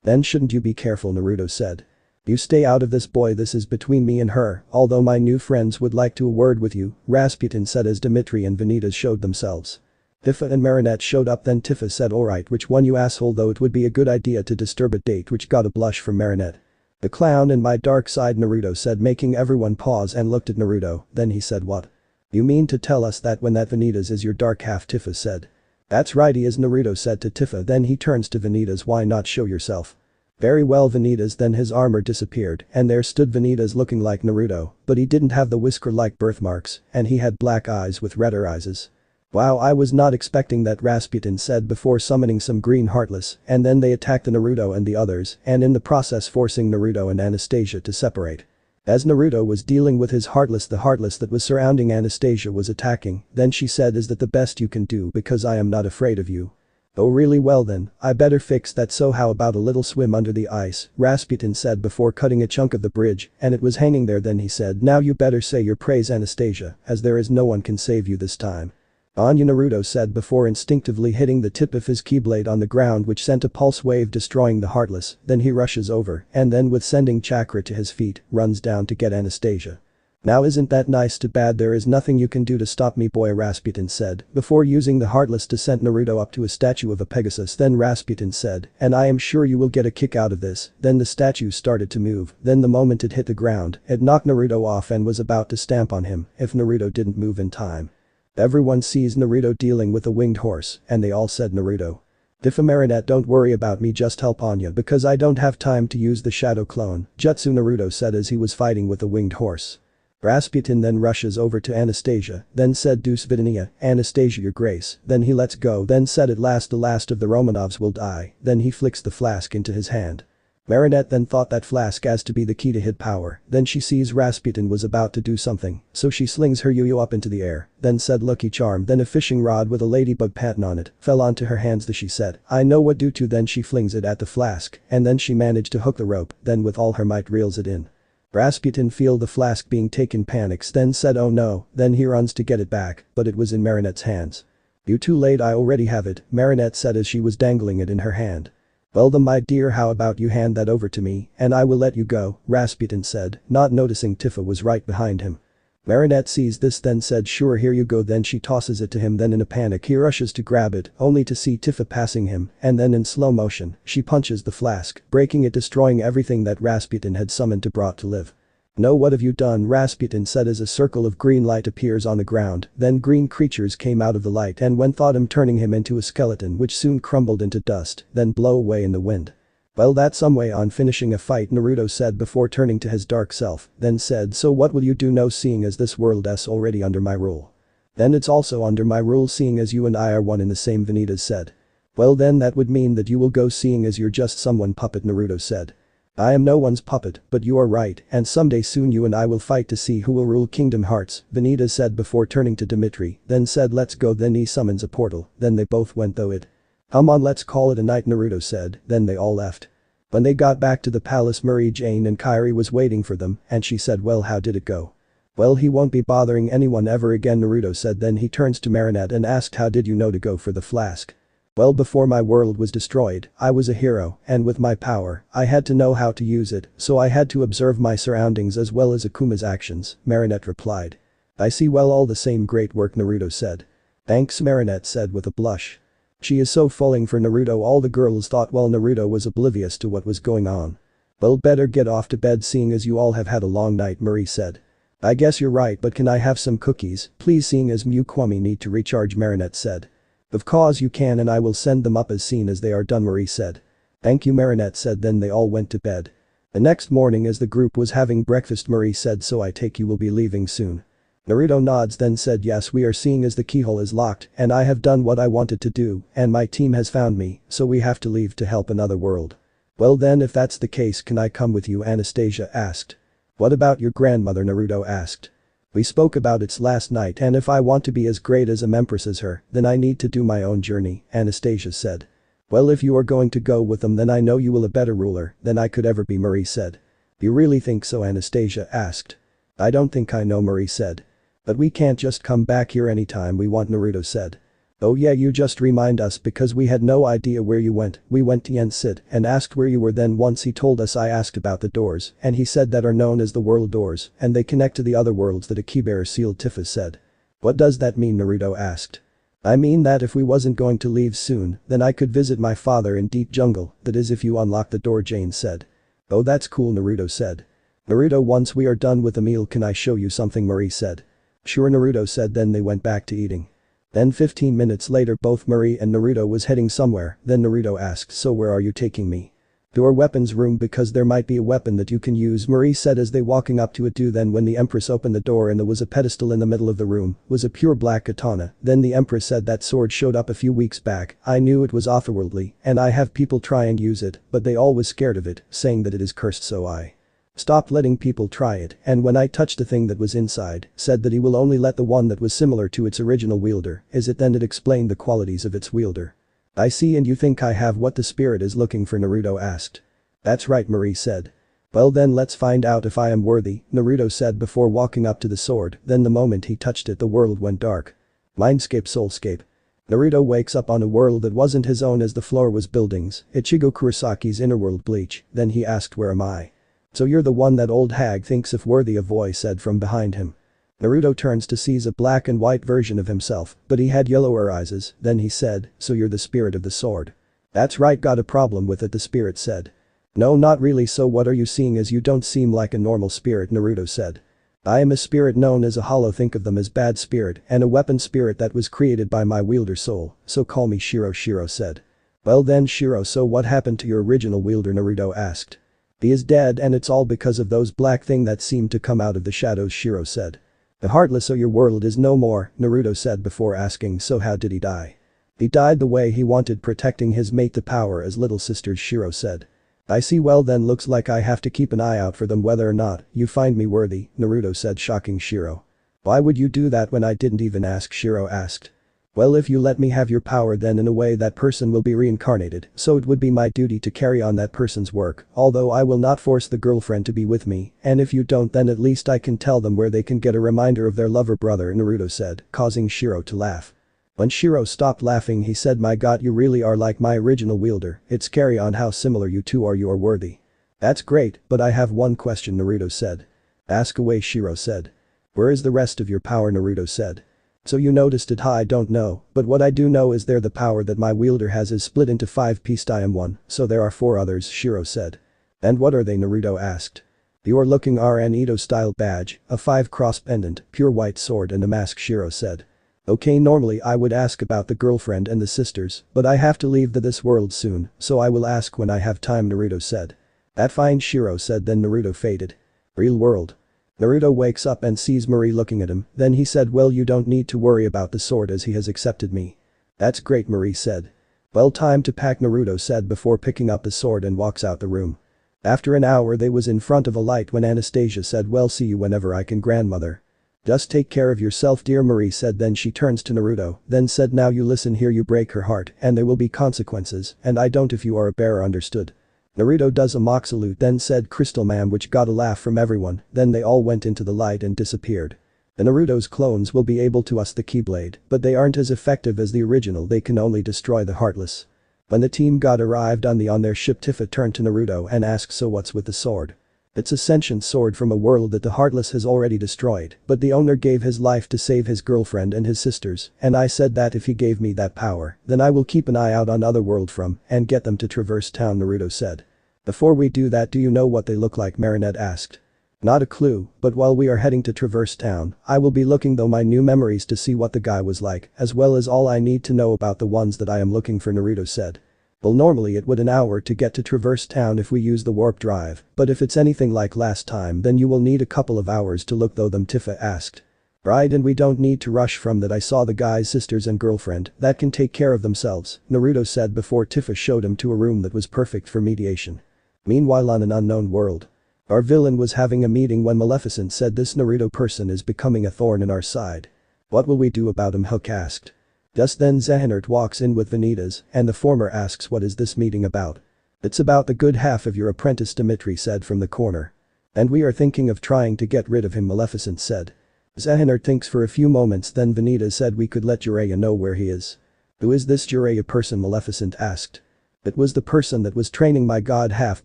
Then shouldn't you be careful, Naruto said. You stay out of this, boy, this is between me and her, although my new friends would like to a word with you, Rasputin said as Dimitri and Vanitas showed themselves. Tifa and Marinette showed up, then Tifa said alright, which one you asshole, though it would be a good idea to disturb a date, which got a blush from Marinette. The clown and my dark side, Naruto said, making everyone pause and looked at Naruto, then he said what? You mean to tell us that when that Vanitas is your dark half, Tifa said. That's right, he is, Naruto said to Tifa, then he turns to Vanitas, why not show yourself? Very well, Vanitas, then his armor disappeared and there stood Vanitas looking like Naruto, but he didn't have the whisker-like birthmarks and he had black eyes with redder eyes. Wow, I was not expecting that, Rasputin said before summoning some green heartless, and then they attacked the Naruto and the others and in the process forcing Naruto and Anastasia to separate. As Naruto was dealing with his heartless, the heartless that was surrounding Anastasia was attacking, then she said, is that the best you can do, because I am not afraid of you. Oh really, well then, I better fix that, so how about a little swim under the ice, Rasputin said before cutting a chunk of the bridge and it was hanging there, then he said, now you better say your praise, Anastasia, as there is no one can save you this time. Anya, Naruto said before instinctively hitting the tip of his keyblade on the ground, which sent a pulse wave destroying the heartless, then he rushes over and then with sending chakra to his feet, runs down to get Anastasia. Now isn't that nice? Too bad there is nothing you can do to stop me, boy, Rasputin said before using the heartless to send Naruto up to a statue of a Pegasus, then Rasputin said, and I am sure you will get a kick out of this, then the statue started to move, then the moment it hit the ground, it knocked Naruto off and was about to stamp on him if Naruto didn't move in time. Everyone sees Naruto dealing with a winged horse and they all said, Naruto. Tifa, Marinette, don't worry about me, just help Anya because I don't have time to use the shadow clone jutsu, Naruto said as he was fighting with a winged horse. Rasputin then rushes over to Anastasia, then said Deuce Vidania, Anastasia, your grace, then he lets go, then said at last the last of the Romanovs will die, then he flicks the flask into his hand. Marinette then thought that flask as to be the key to hid power, then she sees Rasputin was about to do something, so she slings her yo-yo up into the air, then said lucky charm, then a fishing rod with a ladybug pattern on it fell onto her hands, she said, I know what do to, then she flings it at the flask and then she managed to hook the rope, then with all her might reels it in. Rasputin feel the flask being taken, panics, then said oh no, then he runs to get it back, but it was in Marinette's hands. You too late, I already have it, Marinette said as she was dangling it in her hand. Well then my dear, how about you hand that over to me and I will let you go, Rasputin said, not noticing Tifa was right behind him. Marinette sees this, then said sure, here you go, then she tosses it to him, then in a panic he rushes to grab it only to see Tifa passing him and then in slow motion she punches the flask, breaking it, destroying everything that Rasputin had summoned to brought to live. No, what have you done, Rasputin said as a circle of green light appears on the ground, then green creatures came out of the light and went thought him, turning him into a skeleton which soon crumbled into dust, then blow away in the wind. Well, that's some way on finishing a fight, Naruto said before turning to his dark self, then said, so what will you do now, seeing as this world's already under my rule? Then it's also under my rule, seeing as you and I are one in the same, Vanitas said. Well then that would mean that you will go, seeing as you're just someone puppet, Naruto said. I am no one's puppet, but you are right, and someday soon you and I will fight to see who will rule Kingdom Hearts, Vanitas said before turning to Dimitri, then said let's go, then he summons a portal, then they both went though it. Come on, let's call it a night, Naruto said, then they all left. When they got back to the palace, Mary Jane and Kairi was waiting for them and she said, well, how did it go? Well, he won't be bothering anyone ever again, Naruto said, then he turns to Marinette and asked, how did you know to go for the flask? Well, before my world was destroyed, I was a hero, and with my power, I had to know how to use it, so I had to observe my surroundings as well as Akuma's actions, Marinette replied. I see, well, all the same, great work, Naruto said. Thanks, Marinette said with a blush. She is so falling for Naruto. All the girls thought while Naruto was oblivious to what was going on. Well, better get off to bed, seeing as you all have had a long night, Marie said. I guess you're right, but can I have some cookies, please, seeing as Mu Kwame need to recharge, Marinette said. Of course you can, and I will send them up as soon as they are done, Marie said. Thank you, Marinette said, then they all went to bed. The next morning as the group was having breakfast, Marie said, so I take you will be leaving soon. Naruto nods, then said, yes, we are, seeing as the keyhole is locked and I have done what I wanted to do and my team has found me, so we have to leave to help another world. Well then if that's the case can I come with you Anastasia asked. What about your grandmother Naruto asked. We spoke about it last night and if I want to be as great as an empress as her, then I need to do my own journey, Anastasia said. Well if you are going to go with them then I know you will a better ruler than I could ever be Marie said. You really think so Anastasia asked. I don't think I know Marie said. But we can't just come back here anytime we want Naruto said. Oh yeah you just remind us because we had no idea where you went, we went to Yensid and asked where you were then once he told us I asked about the doors and he said that are known as the world doors and they connect to the other worlds that a keybearer sealed Tifa said. What does that mean Naruto asked. I mean that if we wasn't going to leave soon, then I could visit my father in deep jungle, that is if you unlock the door Jane said. Oh that's cool Naruto said. Naruto once we are done with the meal can I show you something Marie said. Sure Naruto said then they went back to eating. Then 15 minutes later both Marie and Naruto was heading somewhere, then Naruto asked so where are you taking me? To our weapons room because there might be a weapon that you can use Marie said as they walking up to it too then when the empress opened the door and there was a pedestal in the middle of the room, was a pure black katana, then the empress said that sword showed up a few weeks back, I knew it was otherworldly and I have people try and use it, but they all was scared of it, saying that it is cursed so I stopped letting people try it and when I touched the thing that was inside, said that he will only let the one that was similar to its original wielder, is it then it explained the qualities of its wielder. I see and you think I have what the spirit is looking for Naruto asked. That's right Marie said. Well then let's find out if I am worthy, Naruto said before walking up to the sword, then the moment he touched it the world went dark. Mindscape soulscape. Naruto wakes up on a world that wasn't his own as the floor was buildings, Ichigo Kurosaki's innerworld bleach, then he asked where am I? So you're the one that old hag thinks if worthy a voice said from behind him. Naruto turns to sees a black and white version of himself, but he had yellower eyes, then he said, so you're the spirit of the sword. That's right got a problem with it the spirit said. No not really so what are you seeing as you don't seem like a normal spirit Naruto said. I am a spirit known as a hollow think of them as bad spirit and a weapon spirit that was created by my wielder soul, so call me Shiro Shiro said. Well then Shiro so what happened to your original wielder Naruto asked. He is dead and it's all because of those black thing that seemed to come out of the shadows Shiro said. The heartless so your world is no more, Naruto said before asking so how did he die? He died the way he wanted protecting his mate the power as little sisters Shiro said. I see well then looks like I have to keep an eye out for them whether or not you find me worthy, Naruto said shocking Shiro. Why would you do that when I didn't even ask Shiro asked. Well if you let me have your power then in a way that person will be reincarnated, so it would be my duty to carry on that person's work, although I will not force the girlfriend to be with me, and if you don't then at least I can tell them where they can get a reminder of their lover brother Naruto said, causing Shiro to laugh. When Shiro stopped laughing he said my god you really are like my original wielder, it's scary on how similar you two are you are worthy. That's great, but I have one question Naruto said. Ask away Shiro said. Where is the rest of your power Naruto said. So you noticed it I don't know, but what I do know is the power that my wielder has is split into 5 pieces I am one, so there are 4 others Shiro said. And what are they Naruto asked. You're looking RN Ito style badge, a 5 cross pendant, pure white sword and a mask Shiro said. Okay normally I would ask about the girlfriend and the sisters, but I have to leave this world soon, so I will ask when I have time Naruto said. That fine Shiro said then Naruto faded. Real world. Naruto wakes up and sees Marie looking at him, then he said well you don't need to worry about the sword as he has accepted me. That's great Marie said. Well time to pack Naruto said before picking up the sword and walks out the room. After an hour they was in front of a light when Anastasia said well see you whenever I can grandmother. Just take care of yourself dear Marie said then she turns to Naruto, then said now you listen here you break her heart and there will be consequences and I don't if you are a bearer understood. Naruto does a mock salute then said crystal man which got a laugh from everyone, then they all went into the light and disappeared. The Naruto's clones will be able to use the Keyblade, but they aren't as effective as the original they can only destroy the heartless. When the team got arrived on their ship Tifa turned to Naruto and asked so what's with the sword? It's a sentient sword from a world that the heartless has already destroyed, but the owner gave his life to save his girlfriend and his sisters, and I said that if he gave me that power, then I will keep an eye out on other world from and get them to traverse town Naruto said. Before we do that do you know what they look like Marinette asked. Not a clue, but while we are heading to Traverse Town, I will be looking though my new memories to see what the guy was like, as well as all I need to know about the ones that I am looking for Naruto said. Well normally it would an hour to get to Traverse Town if we use the warp drive, but if it's anything like last time then you will need a couple of hours to look though them Tifa asked. Right and we don't need to rush from that I saw the guy's sisters and girlfriend that can take care of themselves, Naruto said before Tifa showed him to a room that was perfect for mediation. Meanwhile on an unknown world. Our villain was having a meeting when Maleficent said this Naruto person is becoming a thorn in our side. What will we do about him, Hook asked. Just then Zehanert walks in with Vanitas and the former asks what is this meeting about. It's about the good half of your apprentice Dimitri said from the corner. And we are thinking of trying to get rid of him Maleficent said. Zehanert thinks for a few moments then Vanitas said we could let Jiraiya know where he is. Who is this Jiraiya person Maleficent asked. It was the person that was training my god half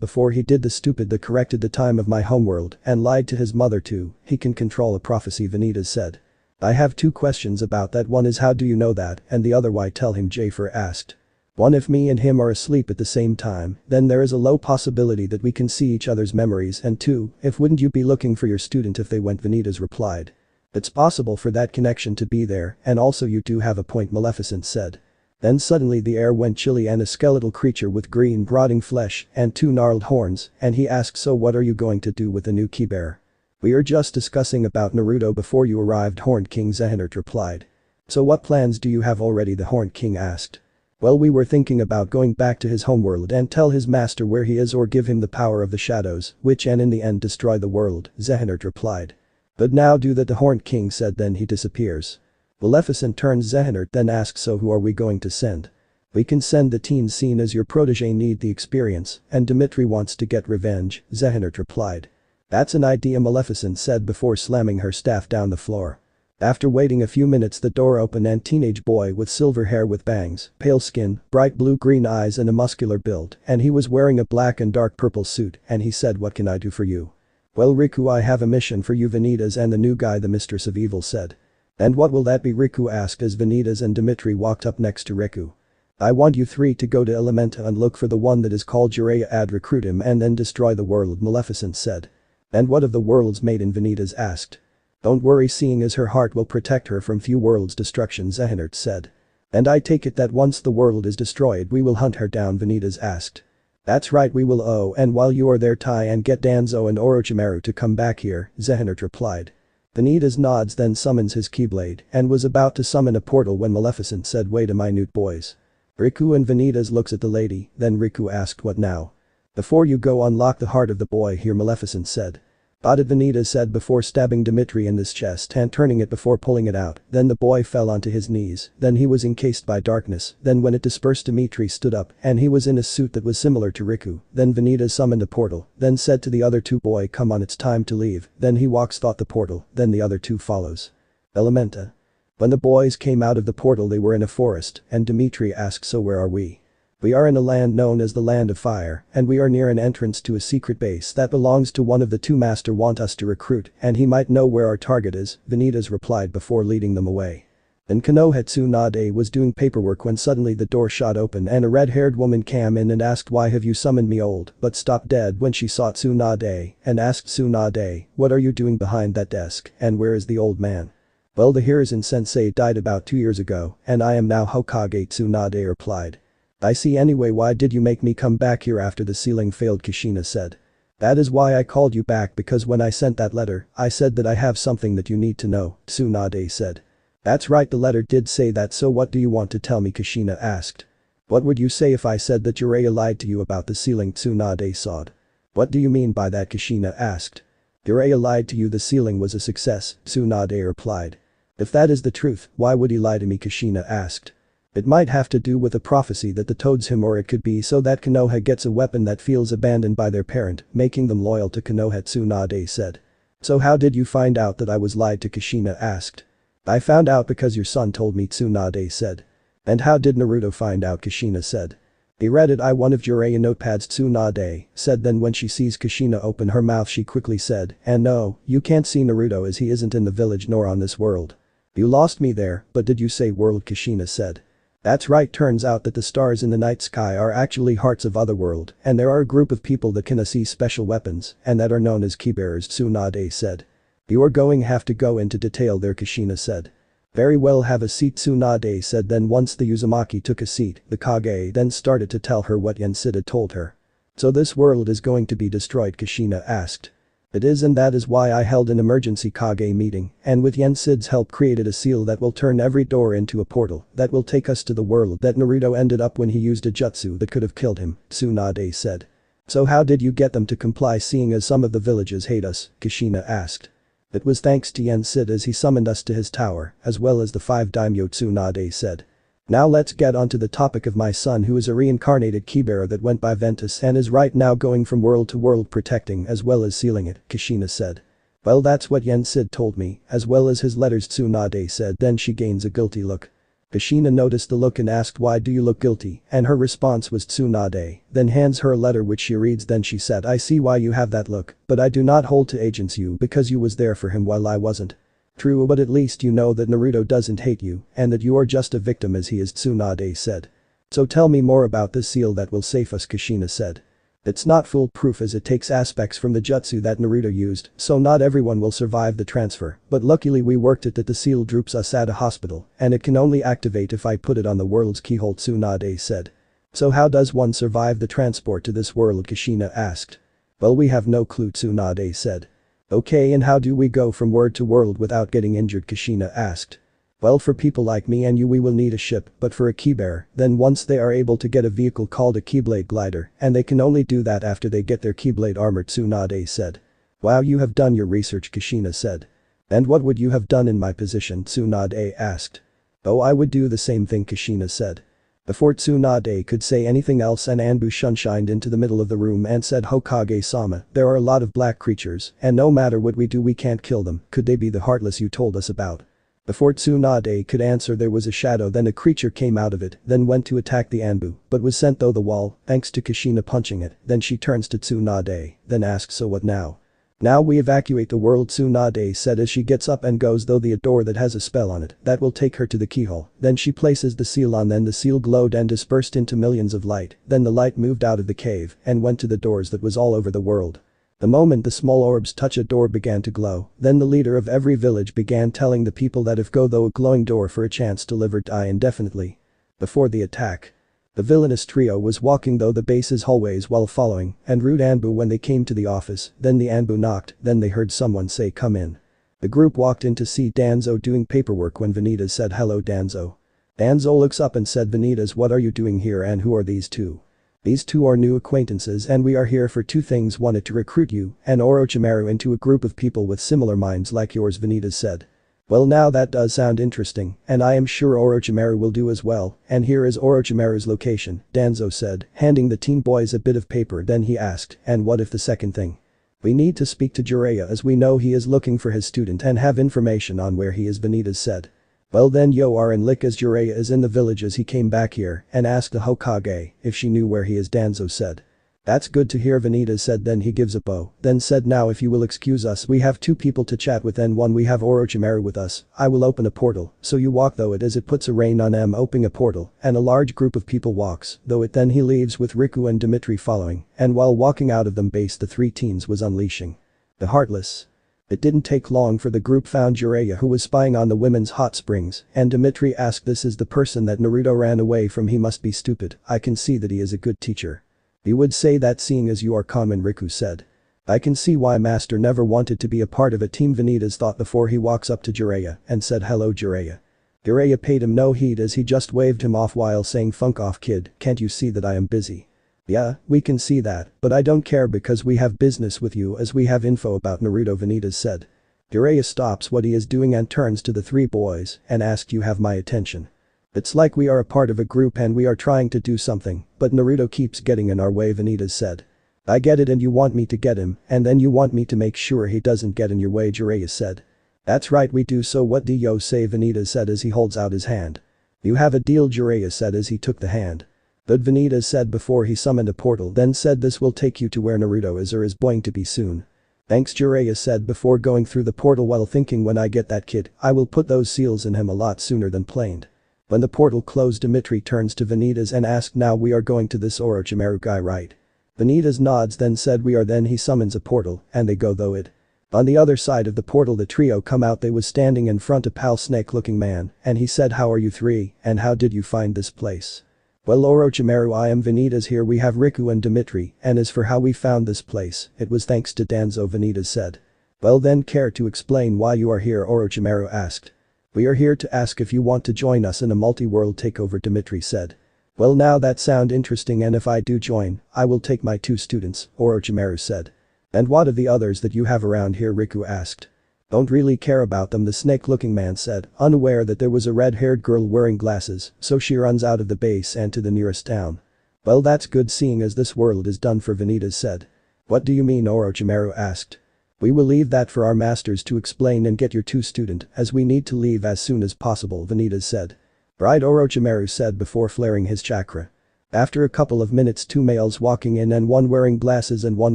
before he did the stupid that corrected the time of my homeworld and lied to his mother too, he can control a prophecy Vanitas said. I have two questions about that, one is how do you know that and the other why tell him Jafer asked. One, if me and him are asleep at the same time, then there is a low possibility that we can see each other's memories and two, if wouldn't you be looking for your student if they went Vanitas replied. It's possible for that connection to be there and also you do have a point Maleficent said. Then suddenly the air went chilly and a skeletal creature with green rotting flesh and two gnarled horns and he asked so what are you going to do with the new key bearer? We are just discussing about Naruto before you arrived Horned King Zehanert replied. So what plans do you have already the Horned King asked. Well we were thinking about going back to his homeworld and tell his master where he is or give him the power of the shadows which and in the end destroy the world, Zehanert replied. But now do that the Horned King said then he disappears. Maleficent turns Zehanert then asks so who are we going to send? We can send the teens seen as your protege need the experience and Dimitri wants to get revenge, Zehanert replied. That's an idea Maleficent said before slamming her staff down the floor. After waiting a few minutes the door opened and teenage boy with silver hair with bangs, pale skin, bright blue-green eyes and a muscular build and he was wearing a black and dark purple suit and he said what can I do for you? Well Riku I have a mission for you Vanitas and the new guy the mistress of evil said. And what will that be Riku asked as Vanitas and Dimitri walked up next to Riku. I want you three to go to Elementa and look for the one that is called Jiraiya and recruit him and then destroy the world Maleficent said. And what of the world's maiden Vanitas asked. Don't worry seeing as her heart will protect her from few worlds destruction Zehanert said. And I take it that once the world is destroyed we will hunt her down Vanitas asked. That's right we will and while you are there try and get Danzo and Orochimaru to come back here, Zehanert replied. Vanitas nods then summons his Keyblade and was about to summon a portal when Maleficent said wait a minute boys. Riku and Vanitas looks at the lady, then Riku asked what now? Before you go unlock the heart of the boy here Maleficent said. Got it Vanitas said before stabbing Dimitri in his chest and turning it before pulling it out, then the boy fell onto his knees, then he was encased by darkness, then when it dispersed Dimitri stood up and he was in a suit that was similar to Riku, then Vanitas summoned a portal, then said to the other two boy come on it's time to leave, then he walks thought the portal, then the other two follows. Elementa. When the boys came out of the portal they were in a forest and Dimitri asked so where are we? We are in a land known as the Land of Fire and we are near an entrance to a secret base that belongs to one of the two master want us to recruit and he might know where our target is, Vanitas replied before leading them away. Then Konoha Tsunade was doing paperwork when suddenly the door shot open and a red-haired woman came in and asked why have you summoned me old but stopped dead when she saw Tsunade and asked Tsunade what are you doing behind that desk and where is the old man? Well the Hiruzen sensei died about 2 years ago and I am now Hokage Tsunade replied. I see anyway why did you make me come back here after the sealing failed Kushina said. That is why I called you back because when I sent that letter, I said that I have something that you need to know, Tsunade said. That's right the letter did say that so what do you want to tell me Kushina asked. What would you say if I said that Jiraiya lied to you about the sealing Tsunade said. What do you mean by that Kushina asked. Jiraiya lied to you the sealing was a success, Tsunade replied. If that is the truth, why would he lie to me Kushina asked. It might have to do with a prophecy that the toads him or it could be so that Konoha gets a weapon that feels abandoned by their parent, making them loyal to Konoha Tsunade said. So how did you find out that I was lied to Kushina asked. I found out because your son told me Tsunade said. And how did Naruto find out Kushina said. He read it one of Jiraiya notepads Tsunade said then when she sees Kushina open her mouth she quickly said and no, you can't see Naruto as he isn't in the village nor on this world. You lost me there, but did you say world Kushina said. That's right turns out that the stars in the night sky are actually hearts of otherworld and there are a group of people that can see special weapons and that are known as keybearers Tsunade said. You are going have to go into detail there Kushina said. Very well have a seat Tsunade said then once the Uzumaki took a seat, the Kage then started to tell her what Yensid had told her. So this world is going to be destroyed Kushina asked. It is and that is why I held an emergency Kage meeting and with Yensid's help created a seal that will turn every door into a portal that will take us to the world that Naruto ended up when he used a jutsu that could have killed him, Tsunade said. So how did you get them to comply seeing as some of the villages hate us, Kushina asked. It was thanks to Yen Sid as he summoned us to his tower, as well as the 5 daimyo Tsunade said. Now let's get onto the topic of my son who is a reincarnated keybearer that went by Ventus and is right now going from world to world protecting as well as sealing it, Kushina said. Well that's what Yen Sid told me, as well as his letters Tsunade said. Then she gains a guilty look. Kushina noticed the look and asked why do you look guilty, and her response was Tsunade, then hands her a letter which she reads. Then she said I see why you have that look, but I do not hold to agents you because you was there for him while I wasn't. True, but at least you know that Naruto doesn't hate you and that you are just a victim as he is, Tsunade said. So tell me more about this seal that will save us, Kushina said. It's not foolproof as it takes aspects from the jutsu that Naruto used, so not everyone will survive the transfer, but luckily we worked it that the seal droops us at a hospital, and it can only activate if I put it on the world's keyhole, Tsunade said. So how does one survive the transport to this world, Kushina asked. Well we have no clue, Tsunade said. Okay, and how do we go from world to world without getting injured, Kushina asked. Well for people like me and you we will need a ship, but for a keybearer, then once they are able to get a vehicle called a Keyblade glider, and they can only do that after they get their Keyblade armor, Tsunade said. Wow, you have done your research, Kushina said. And what would you have done in my position, Tsunade asked. Oh, I would do the same thing, Kushina said. Before Tsunade could say anything else, an Anbu shunshined into the middle of the room and said, Hokage-sama, there are a lot of black creatures, and no matter what we do we can't kill them. Could they be the heartless you told us about? Before Tsunade could answer, there was a shadow, then a creature came out of it, then went to attack the Anbu, but was sent through the wall, thanks to Kushina punching it. Then she turns to Tsunade, then asks, so what now? Now we evacuate the world, Tsunade said as she gets up and goes through the door that has a spell on it that will take her to the keyhole. Then she places the seal on, then the seal glowed and dispersed into millions of light, then the light moved out of the cave and went to the doors that was all over the world. The moment the small orbs touch a door began to glow, then the leader of every village began telling the people that if go through a glowing door for a chance to live or die indefinitely. Before the attack, the villainous trio was walking through the base's hallways while following and rude Anbu when they came to the office, then the Anbu knocked, then they heard someone say come in. The group walked in to see Danzo doing paperwork when Vanitas said hello Danzo. Danzo looks up and said Vanitas, what are you doing here and who are these two? These two are new acquaintances and we are here for 2 things, wanted to recruit you and Orochimaru into a group of people with similar minds like yours, Vanitas said. Well now that does sound interesting and I am sure Orochimaru will do as well, and here is Orochimaru's location, Danzo said, handing the teen boys a bit of paper. Then he asked, and what if the second thing? We need to speak to Jiraiya as we know he is looking for his student and have information on where he is, Vanitas said. Well then Yoar and Lick as Jiraiya is in the village as he came back here and asked the Hokage if she knew where he is, Danzo said. That's good to hear, Vanitas said. Then he gives a bow, then said now if you will excuse us we have 2 people to chat with and one we have Orochimaru with us. I will open a portal, so you walk though it as it puts a rain on opening a portal and a large group of people walks though it, then he leaves with Riku and Dimitri following, and while walking out of them base the 3 teens was unleashing the Heartless. It didn't take long for the group found Jiraiya who was spying on the women's hot springs, and Dimitri asked, this is the person that Naruto ran away from, he must be stupid, I can see that he is a good teacher. You would say that seeing as you are common, Riku said. I can see why Master never wanted to be a part of a team, Vanitas thought before he walks up to Jiraiya and said hello Jiraiya. Jiraiya paid him no heed as he just waved him off while saying funk off kid, can't you see that I am busy? Yeah, we can see that, but I don't care because we have business with you as we have info about Naruto, Vanitas said. Jiraiya stops what he is doing and turns to the 3 boys and asks, you have my attention. It's like we are a part of a group and we are trying to do something, but Naruto keeps getting in our way, Vanitas said. I get it and you want me to get him and then you want me to make sure he doesn't get in your way, Jiraiya said. That's right we do, so what do you say, Vanitas said as he holds out his hand. You have a deal, Jiraiya said as he took the hand. But Vanitas said before he summoned a portal, then said this will take you to where Naruto is or is going to be soon. Thanks, Jiraiya said before going through the portal while thinking, when I get that kid, I will put those seals in him a lot sooner than planned. When the portal closed, Dimitri turns to Vanitas and asked, now we are going to this Orochimaru guy, right? Vanitas nods then said we are, then he summons a portal and they go through it. On the other side of the portal the trio come out, they was standing in front of pal snake looking man and he said, how are you 3 and how did you find this place? Well Orochimaru, I am Vanitas, here we have Riku and Dimitri, and as for how we found this place, it was thanks to Danzo, Vanitas said. Well then, care to explain why you are here, Orochimaru asked. We are here to ask if you want to join us in a multi-world takeover, Dimitri said. Well now that sound interesting and if I do join, I will take my 2 students, Orochimaru said. And what of the others that you have around here Riku asked. Don't really care about them the snake-looking man said, unaware that there was a red-haired girl wearing glasses, so she runs out of the base and to the nearest town. Well that's good seeing as this world is done for Vanitas said. What do you mean Orochimaru asked. We will leave that for our masters to explain and get your 2 student as we need to leave as soon as possible Vanitas said. Right Orochimaru said before flaring his chakra. After a couple of minutes 2 males walking in and one wearing glasses and one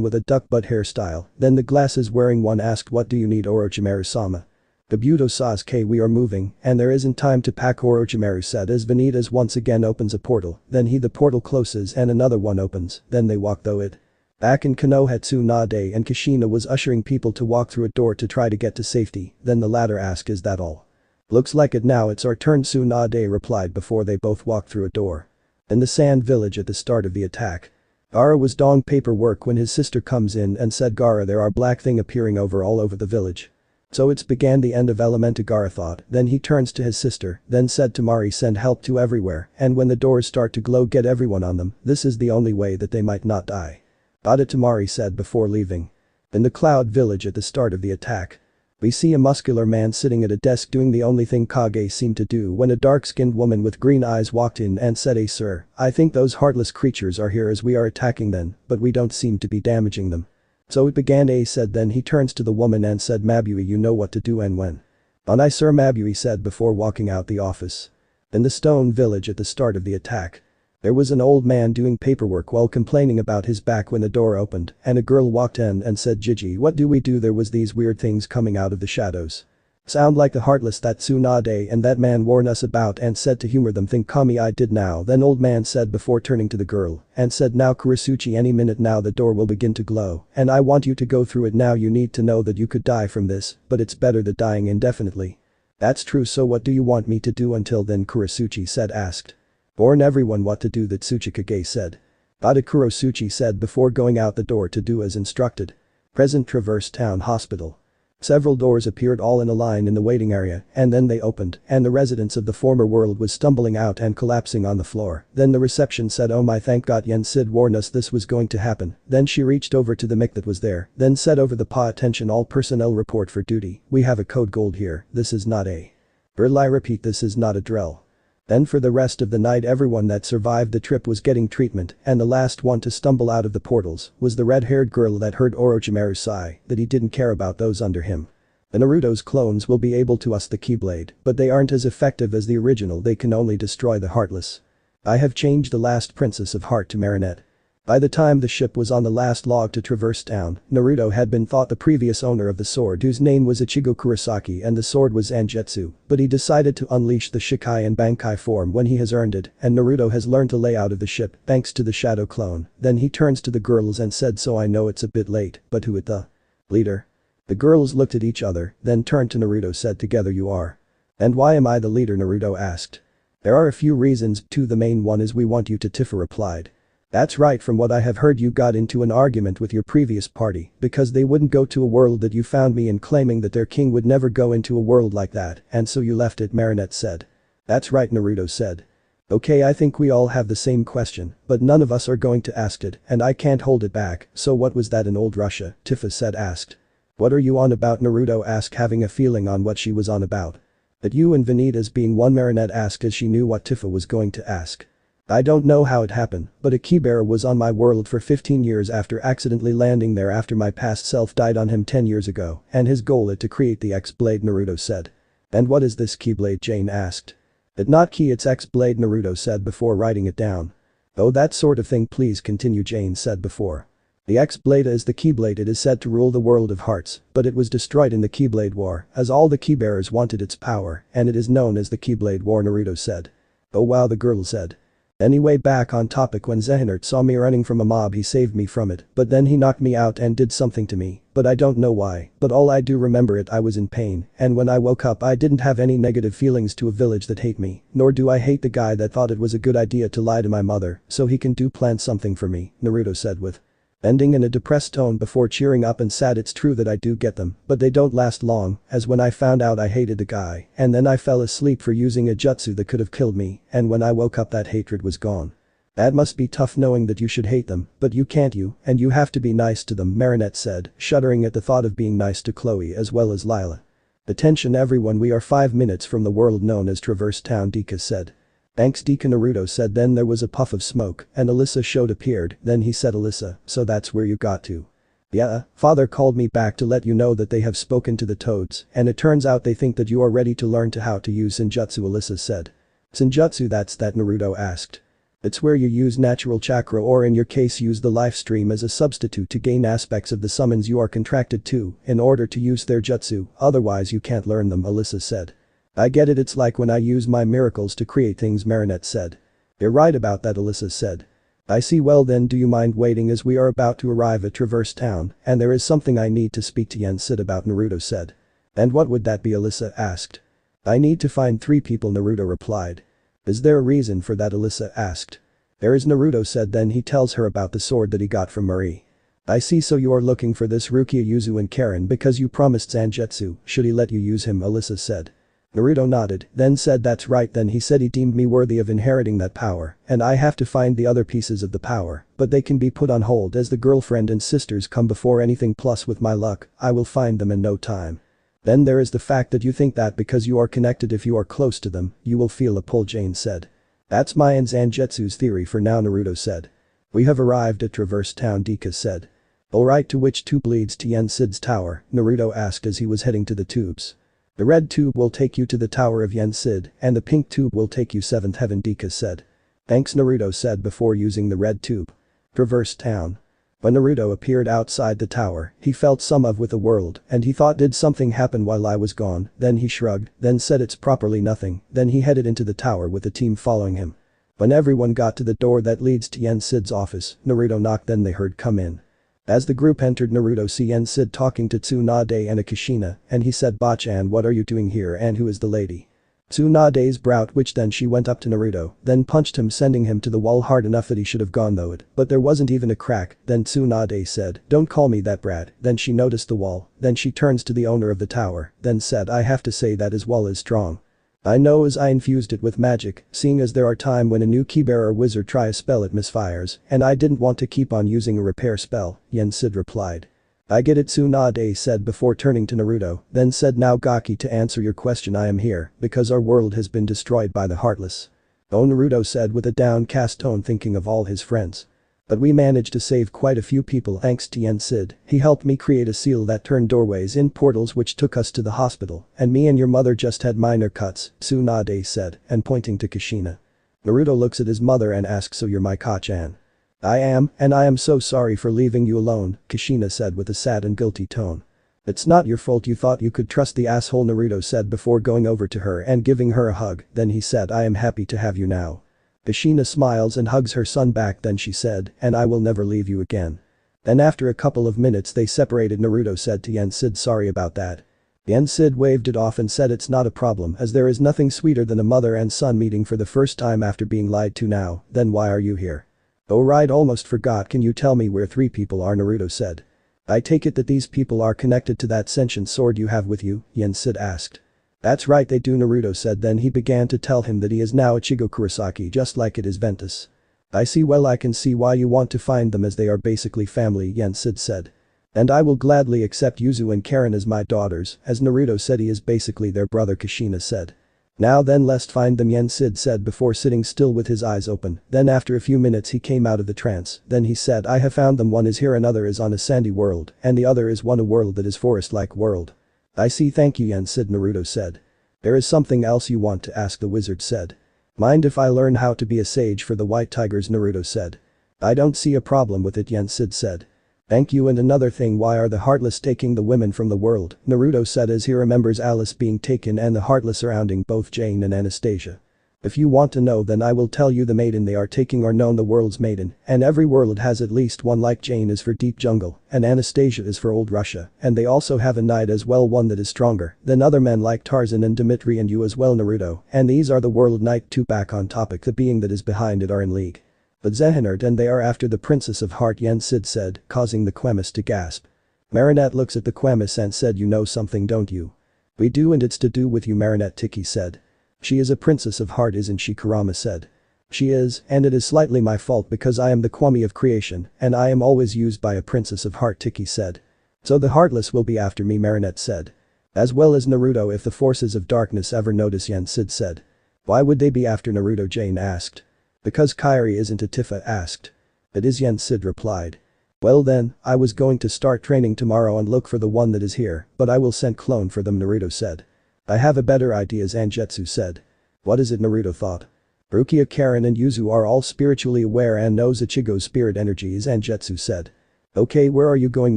with a duck butt hairstyle, then the glasses wearing one asked what do you need Orochimaru-sama. Obito Sasuke we are moving and there isn't time to pack Orochimaru said as Vanitas once again opens a portal, then the portal closes and another one opens, then they walk though it. Back in Konoha Tsunade and Kushina was ushering people to walk through a door to try to get to safety, then the latter asked is that all? Looks like it now it's our turn Tsunade replied before they both walked through a door. In the sand village at the start of the attack. Gaara was doing paperwork when his sister comes in and said Gaara there are black thing appearing all over the village. So it's began the end of Elementa Gaara thought, then he turns to his sister, then said to Mari send help to everywhere and when the doors start to glow get everyone on them, this is the only way that they might not die. Got it Tamari said before leaving. In the cloud village at the start of the attack. We see a muscular man sitting at a desk doing the only thing Kage seemed to do when a dark-skinned woman with green eyes walked in and said hey sir, I think those heartless creatures are here as we are attacking them, but we don't seem to be damaging them. So it began A said then he turns to the woman and said Mabui you know what to do and when. And I sir Mabui said before walking out the office. In the stone village at the start of the attack. There was an old man doing paperwork while complaining about his back when the door opened and a girl walked in and said Gigi what do we do there was these weird things coming out of the shadows. Sound like the heartless that Tsunade and that man warned us about and said to humor them think Kami I did now then old man said before turning to the girl and said now Kurisuchi any minute now the door will begin to glow and I want you to go through it now you need to know that you could die from this but it's better than dying indefinitely. That's true so what do you want me to do until then Kurisuchi said asked. Warn everyone what to do that Tsuchikage said. Bada Kurosuchi said before going out the door to do as instructed. Present Traverse Town Hospital. Several doors appeared all in a line in the waiting area and then they opened and the residents of the former world was stumbling out and collapsing on the floor. Then the reception said oh my thank god Yen Sid warned us this was going to happen. Then she reached over to the mic that was there, then said over the paw attention all personnel report for duty, we have a code gold here, this is not a. I repeat this is not a drill. Then for the rest of the night everyone that survived the trip was getting treatment and the last one to stumble out of the portals was the red-haired girl that heard Orochimaru sigh that he didn't care about those under him. The Naruto's clones will be able to use the Keyblade, but they aren't as effective as the original they can only destroy the heartless. I have changed the last Princess of Heart to Marinette. By the time the ship was on the last log to Traverse Town, Naruto had been thought the previous owner of the sword whose name was Ichigo Kurosaki and the sword was Anjetsu, but he decided to unleash the Shikai and Bankai form when he has earned it and Naruto has learned the layout of the ship thanks to the shadow clone. Then he turns to the girls and said so I know it's a bit late, but who is the leader? The girls looked at each other, then turned to Naruto said together you are. And why am I the leader Naruto asked. There are a few reasons, too the main one is we want you to Tifa replied. That's right from what I have heard you got into an argument with your previous party because they wouldn't go to a world that you found me in claiming that their king would never go into a world like that and so you left it Marinette said. That's right Naruto said. Okay I think we all have the same question but none of us are going to ask it and I can't hold it back so what was that in old Russia Tifa said asked. What are you on about Naruto asked having a feeling on what she was on about. That you and Vanitas being one Marinette asked as she knew what Tifa was going to ask. I don't know how it happened, but a keybearer was on my world for 15 years after accidentally landing there after my past self died on him 10 years ago, and his goal is to create the X-Blade Naruto said. And what is this Keyblade Jane asked. It not key it's X-Blade Naruto said before writing it down. Oh that sort of thing please continue Jane said before. The X-Blade is the Keyblade it is said to rule the world of hearts, but it was destroyed in the Keyblade War as all the keybearers wanted its power and it is known as the Keyblade War Naruto said. Oh wow the girl said. Anyway back on topic when Zehinert saw me running from a mob he saved me from it but then he knocked me out and did something to me, but I don't know why, but all I do remember it I was in pain and when I woke up I didn't have any negative feelings to a village that hate me, nor do I hate the guy that thought it was a good idea to lie to my mother so he can do plan something for me, Naruto said with. Ending in a depressed tone before cheering up and said it's true that I do get them, but they don't last long, as when I found out I hated the guy, and then I fell asleep for using a jutsu that could have killed me, and when I woke up that hatred was gone. That must be tough knowing that you should hate them, but you can't and you have to be nice to them, Marinette said, shuddering at the thought of being nice to Chloe as well as Lila. Attention everyone, we are 5 minutes from the world known as Traverse Town, Dika said. Thanks Dika, Naruto said. Then there was a puff of smoke and Alyssa showed appeared, then he said, Alyssa, so that's where you got to. Yeah, father called me back to let you know that they have spoken to the toads and it turns out they think that you are ready to learn how to use Senjutsu, Alyssa said. Senjutsu, that's that, Naruto asked. It's where you use natural chakra or in your case use the life stream as a substitute to gain aspects of the summons you are contracted to in order to use their jutsu, otherwise you can't learn them, Alyssa said. I get it, it's like when I use my miracles to create things, Marinette said. You're right about that, Alyssa said. I see, well then do you mind waiting as we are about to arrive at Traverse Town and there is something I need to speak to Yen Sid about, Naruto said. And what would that be, Alyssa asked. I need to find 3 people, Naruto replied. Is there a reason for that, Alyssa asked. There is, Naruto said. Then he tells her about the sword that he got from Marie. I see, so you are looking for this Rukia, Yuzu and Karen because you promised Zangetsu, should he let you use him, Alyssa said. Naruto nodded, then said that's right. Then he said he deemed me worthy of inheriting that power and I have to find the other pieces of the power, but they can be put on hold as the girlfriend and sisters come before anything, plus with my luck, I will find them in no time. Then there is the fact that you think that because you are connected, if you are close to them, you will feel a pull, Jane said. That's my and Zangetsu's theory for now, Naruto said. We have arrived at Traverse Town, Dika said. Alright, to which tube leads to Yen Sid's tower, Naruto asked as he was heading to the tubes. The red tube will take you to the tower of Yen Sid and the pink tube will take you 7th heaven, Dika said. Thanks, Naruto said before using the red tube. Traverse Town. When Naruto appeared outside the tower, he felt some of with the world and he thought, did something happen while I was gone? Then he shrugged, then said it's properly nothing, then he headed into the tower with the team following him. When everyone got to the door that leads to Yen Sid's office, Naruto knocked, then they heard come in. As the group entered, Naruto see Yen Sid talking to Tsunade and Akashina and he said, Bachan, what are you doing here and who is the lady? Tsunade's brow twitched, then she went up to Naruto, then punched him, sending him to the wall hard enough that he should have gone though it, but there wasn't even a crack. Then Tsunade said, don't call me that, brat. Then she noticed the wall, then she turns to the owner of the tower, then said, I have to say that his wall is strong. I know as I infused it with magic, seeing as there are time when a new keybearer wizard try a spell it misfires, and I didn't want to keep on using a repair spell, Yen Sid replied. I get it, Tsunade said before turning to Naruto, then said, now Gaki, to answer your question, I am here because our world has been destroyed by the Heartless. Oh, Naruto said with a downcast tone, thinking of all his friends. But we managed to save quite a few people thanks to Yen Sid. He helped me create a seal that turned doorways in portals which took us to the hospital, and me and your mother just had minor cuts, Tsunade said, and pointing to Kushina. Naruto looks at his mother and asks, so you're my Ka-chan? I am, and I am so sorry for leaving you alone, Kushina said with a sad and guilty tone. It's not your fault, you thought you could trust the asshole, Naruto said before going over to her and giving her a hug, then he said, I am happy to have you now. Kushina smiles and hugs her son back, then she said, and I will never leave you again. Then after a couple of minutes they separated. Naruto said to Yen Sid, sorry about that. Yen Sid waved it off and said, it's not a problem, as there is nothing sweeter than a mother and son meeting for the first time after being lied to. Now, then why are you here? Oh right, almost forgot, can you tell me where 3 people are, Naruto said. I take it that these people are connected to that sentient sword you have with you, Yen Sid asked. That's right, they do, Naruto said. Then he began to tell him that he is now Ichigo Kurosaki just like it is Ventus. I see, well I can see why you want to find them as they are basically family, Yen Sid said. And I will gladly accept Yuzu and Karen as my daughters, as Naruto said he is basically their brother, Kushina said. Now then let's find them, Yen Sid said before sitting still with his eyes open, then after a few minutes he came out of the trance, then he said, I have found them, one is here, another is on a sandy world, and the other is a world that is forest-like world. I see, thank you Yen Sid, Naruto said. There is something else you want to ask, the wizard said. Mind if I learn how to be a sage for the white tigers, Naruto said. I don't see a problem with it, Yen Sid said. Thank you, and another thing, why are the Heartless taking the women from the world? Naruto said as he remembers Alice being taken and the Heartless surrounding both Jane and Anastasia. If you want to know, then I will tell you, the maiden they are taking are known the world's maiden, and every world has at least one, like Jane is for deep jungle, and Anastasia is for old Russia, and they also have a knight as well, one that is stronger than other men like Tarzan and Dimitri and you as well, Naruto, and these are the world knight. 2 back on topic, the being that is behind it are in league. But Zehanert and they are after the Princess of Heart, Sid said, causing the Quemis to gasp. Marinette looks at the Quemis and said, you know something, don't you? We do, and it's to do with you, Marinette, Tiki said. She is a Princess of Heart, isn't she, Kurama said. She is, and it is slightly my fault because I am the Kwami of creation and I am always used by a Princess of Heart, Tiki said. So the Heartless will be after me, Marinette said. As well as Naruto if the forces of darkness ever notice, Sid said. Why would they be after Naruto, Jane asked. Because Kairi isn't a Tifa asked. It is, Sid replied. Well then, I was going to start training tomorrow and look for the one that is here, but I will send clone for them, Naruto said. I have a better idea, Zangetsu said. What is it, Naruto thought. Rukia, Karen and Yuzu are all spiritually aware and knows Ichigo's spirit energy, Zangetsu said. Okay, where are you going,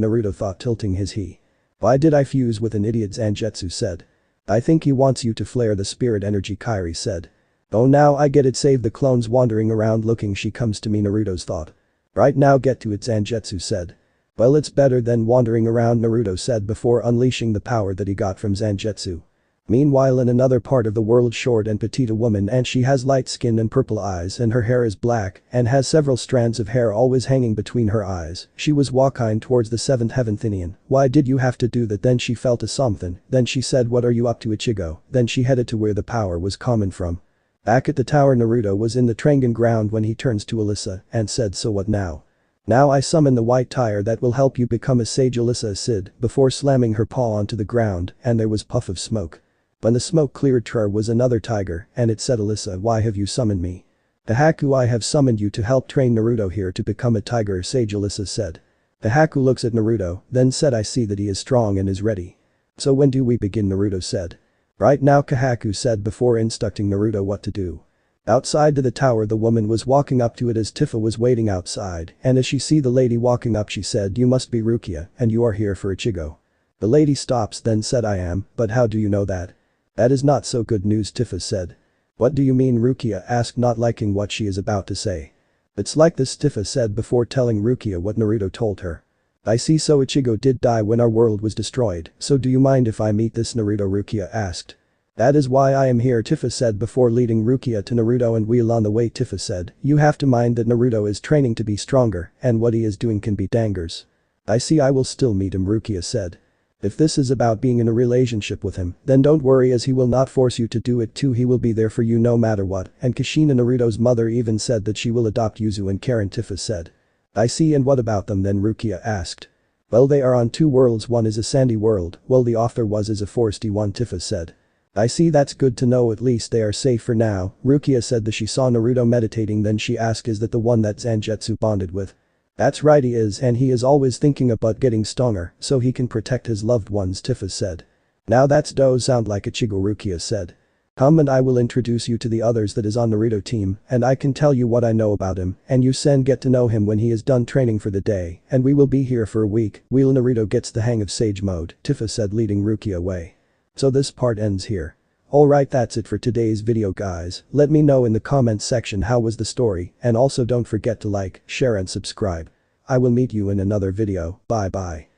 Naruto thought, tilting his he. Why did I fuse with an idiot, Zangetsu said. I think he wants you to flare the spirit energy, Kairi said. Oh, now I get it, save the clones wandering around looking, she comes to me, Naruto's thought. Right now, get to it, Zangetsu said. Well, it's better than wandering around, Naruto said before unleashing the power that he got from Zangetsu. Meanwhile, in another part of the world, short and petite, a woman, and she has light skin and purple eyes and her hair is black and has several strands of hair always hanging between her eyes. She was walking towards the seventh heaven, Thinian. Why did you have to do that? Then she felt a something, then she said, what are you up to, Ichigo? Then she headed to where the power was coming from. Back at the tower, Naruto was in the training ground when he turns to Alyssa and said, so what now? Now I summon the white tire that will help you become a sage, Alyssa said before slamming her paw onto the ground, and there was puff of smoke. When the smoke cleared, there was another tiger and it said, Alyssa, why have you summoned me? The Haku, I have summoned you to help train Naruto here to become a tiger sage, Alyssa said. The Haku looks at Naruto, then said, I see that he is strong and is ready. So when do we begin, Naruto said. Right now, Kahaku said before instructing Naruto what to do. Outside to the tower, the woman was walking up to it as Tifa was waiting outside, and as she see the lady walking up, she said, you must be Rukia and you are here for Ichigo. The lady stops, then said, I am, but how do you know that? That is not so good news, Tifa said. What do you mean, Rukia asked, not liking what she is about to say. It's like this, Tifa said before telling Rukia what Naruto told her. I see, so Ichigo did die when our world was destroyed, so do you mind if I meet this Naruto, Rukia asked. That is why I am here, Tifa said before leading Rukia to Naruto and wheel on the way. Tifa said, you have to mind that Naruto is training to be stronger and what he is doing can be dangers. I see, I will still meet him, Rukia said. If this is about being in a relationship with him, then don't worry, as he will not force you to do it too, he will be there for you no matter what, and Kushina, Naruto's mother, even said that she will adopt Yuzu and Karen, Tifa said. I see, and what about them then, Rukia asked. Well, they are on two worlds, one is a sandy world, while the other is a foresty one, Tifa said. I see, that's good to know, at least they are safe for now, Rukia said that she saw Naruto meditating, then she asked, is that the one that Zangetsu bonded with? That's right, he is, and he is always thinking about getting stronger so he can protect his loved ones, Tifa said. Now that's does sound like Ichigo, Rukia said. Come and I will introduce you to the others that is on Naruto team and I can tell you what I know about him and you sen get to know him when he is done training for the day and we will be here for a week while Naruto gets the hang of Sage mode, Tifa said, leading Rukia away. So this part ends here. Alright, that's it for today's video, guys. Let me know in the comments section how was the story, and also don't forget to like, share and subscribe. I will meet you in another video. Bye bye.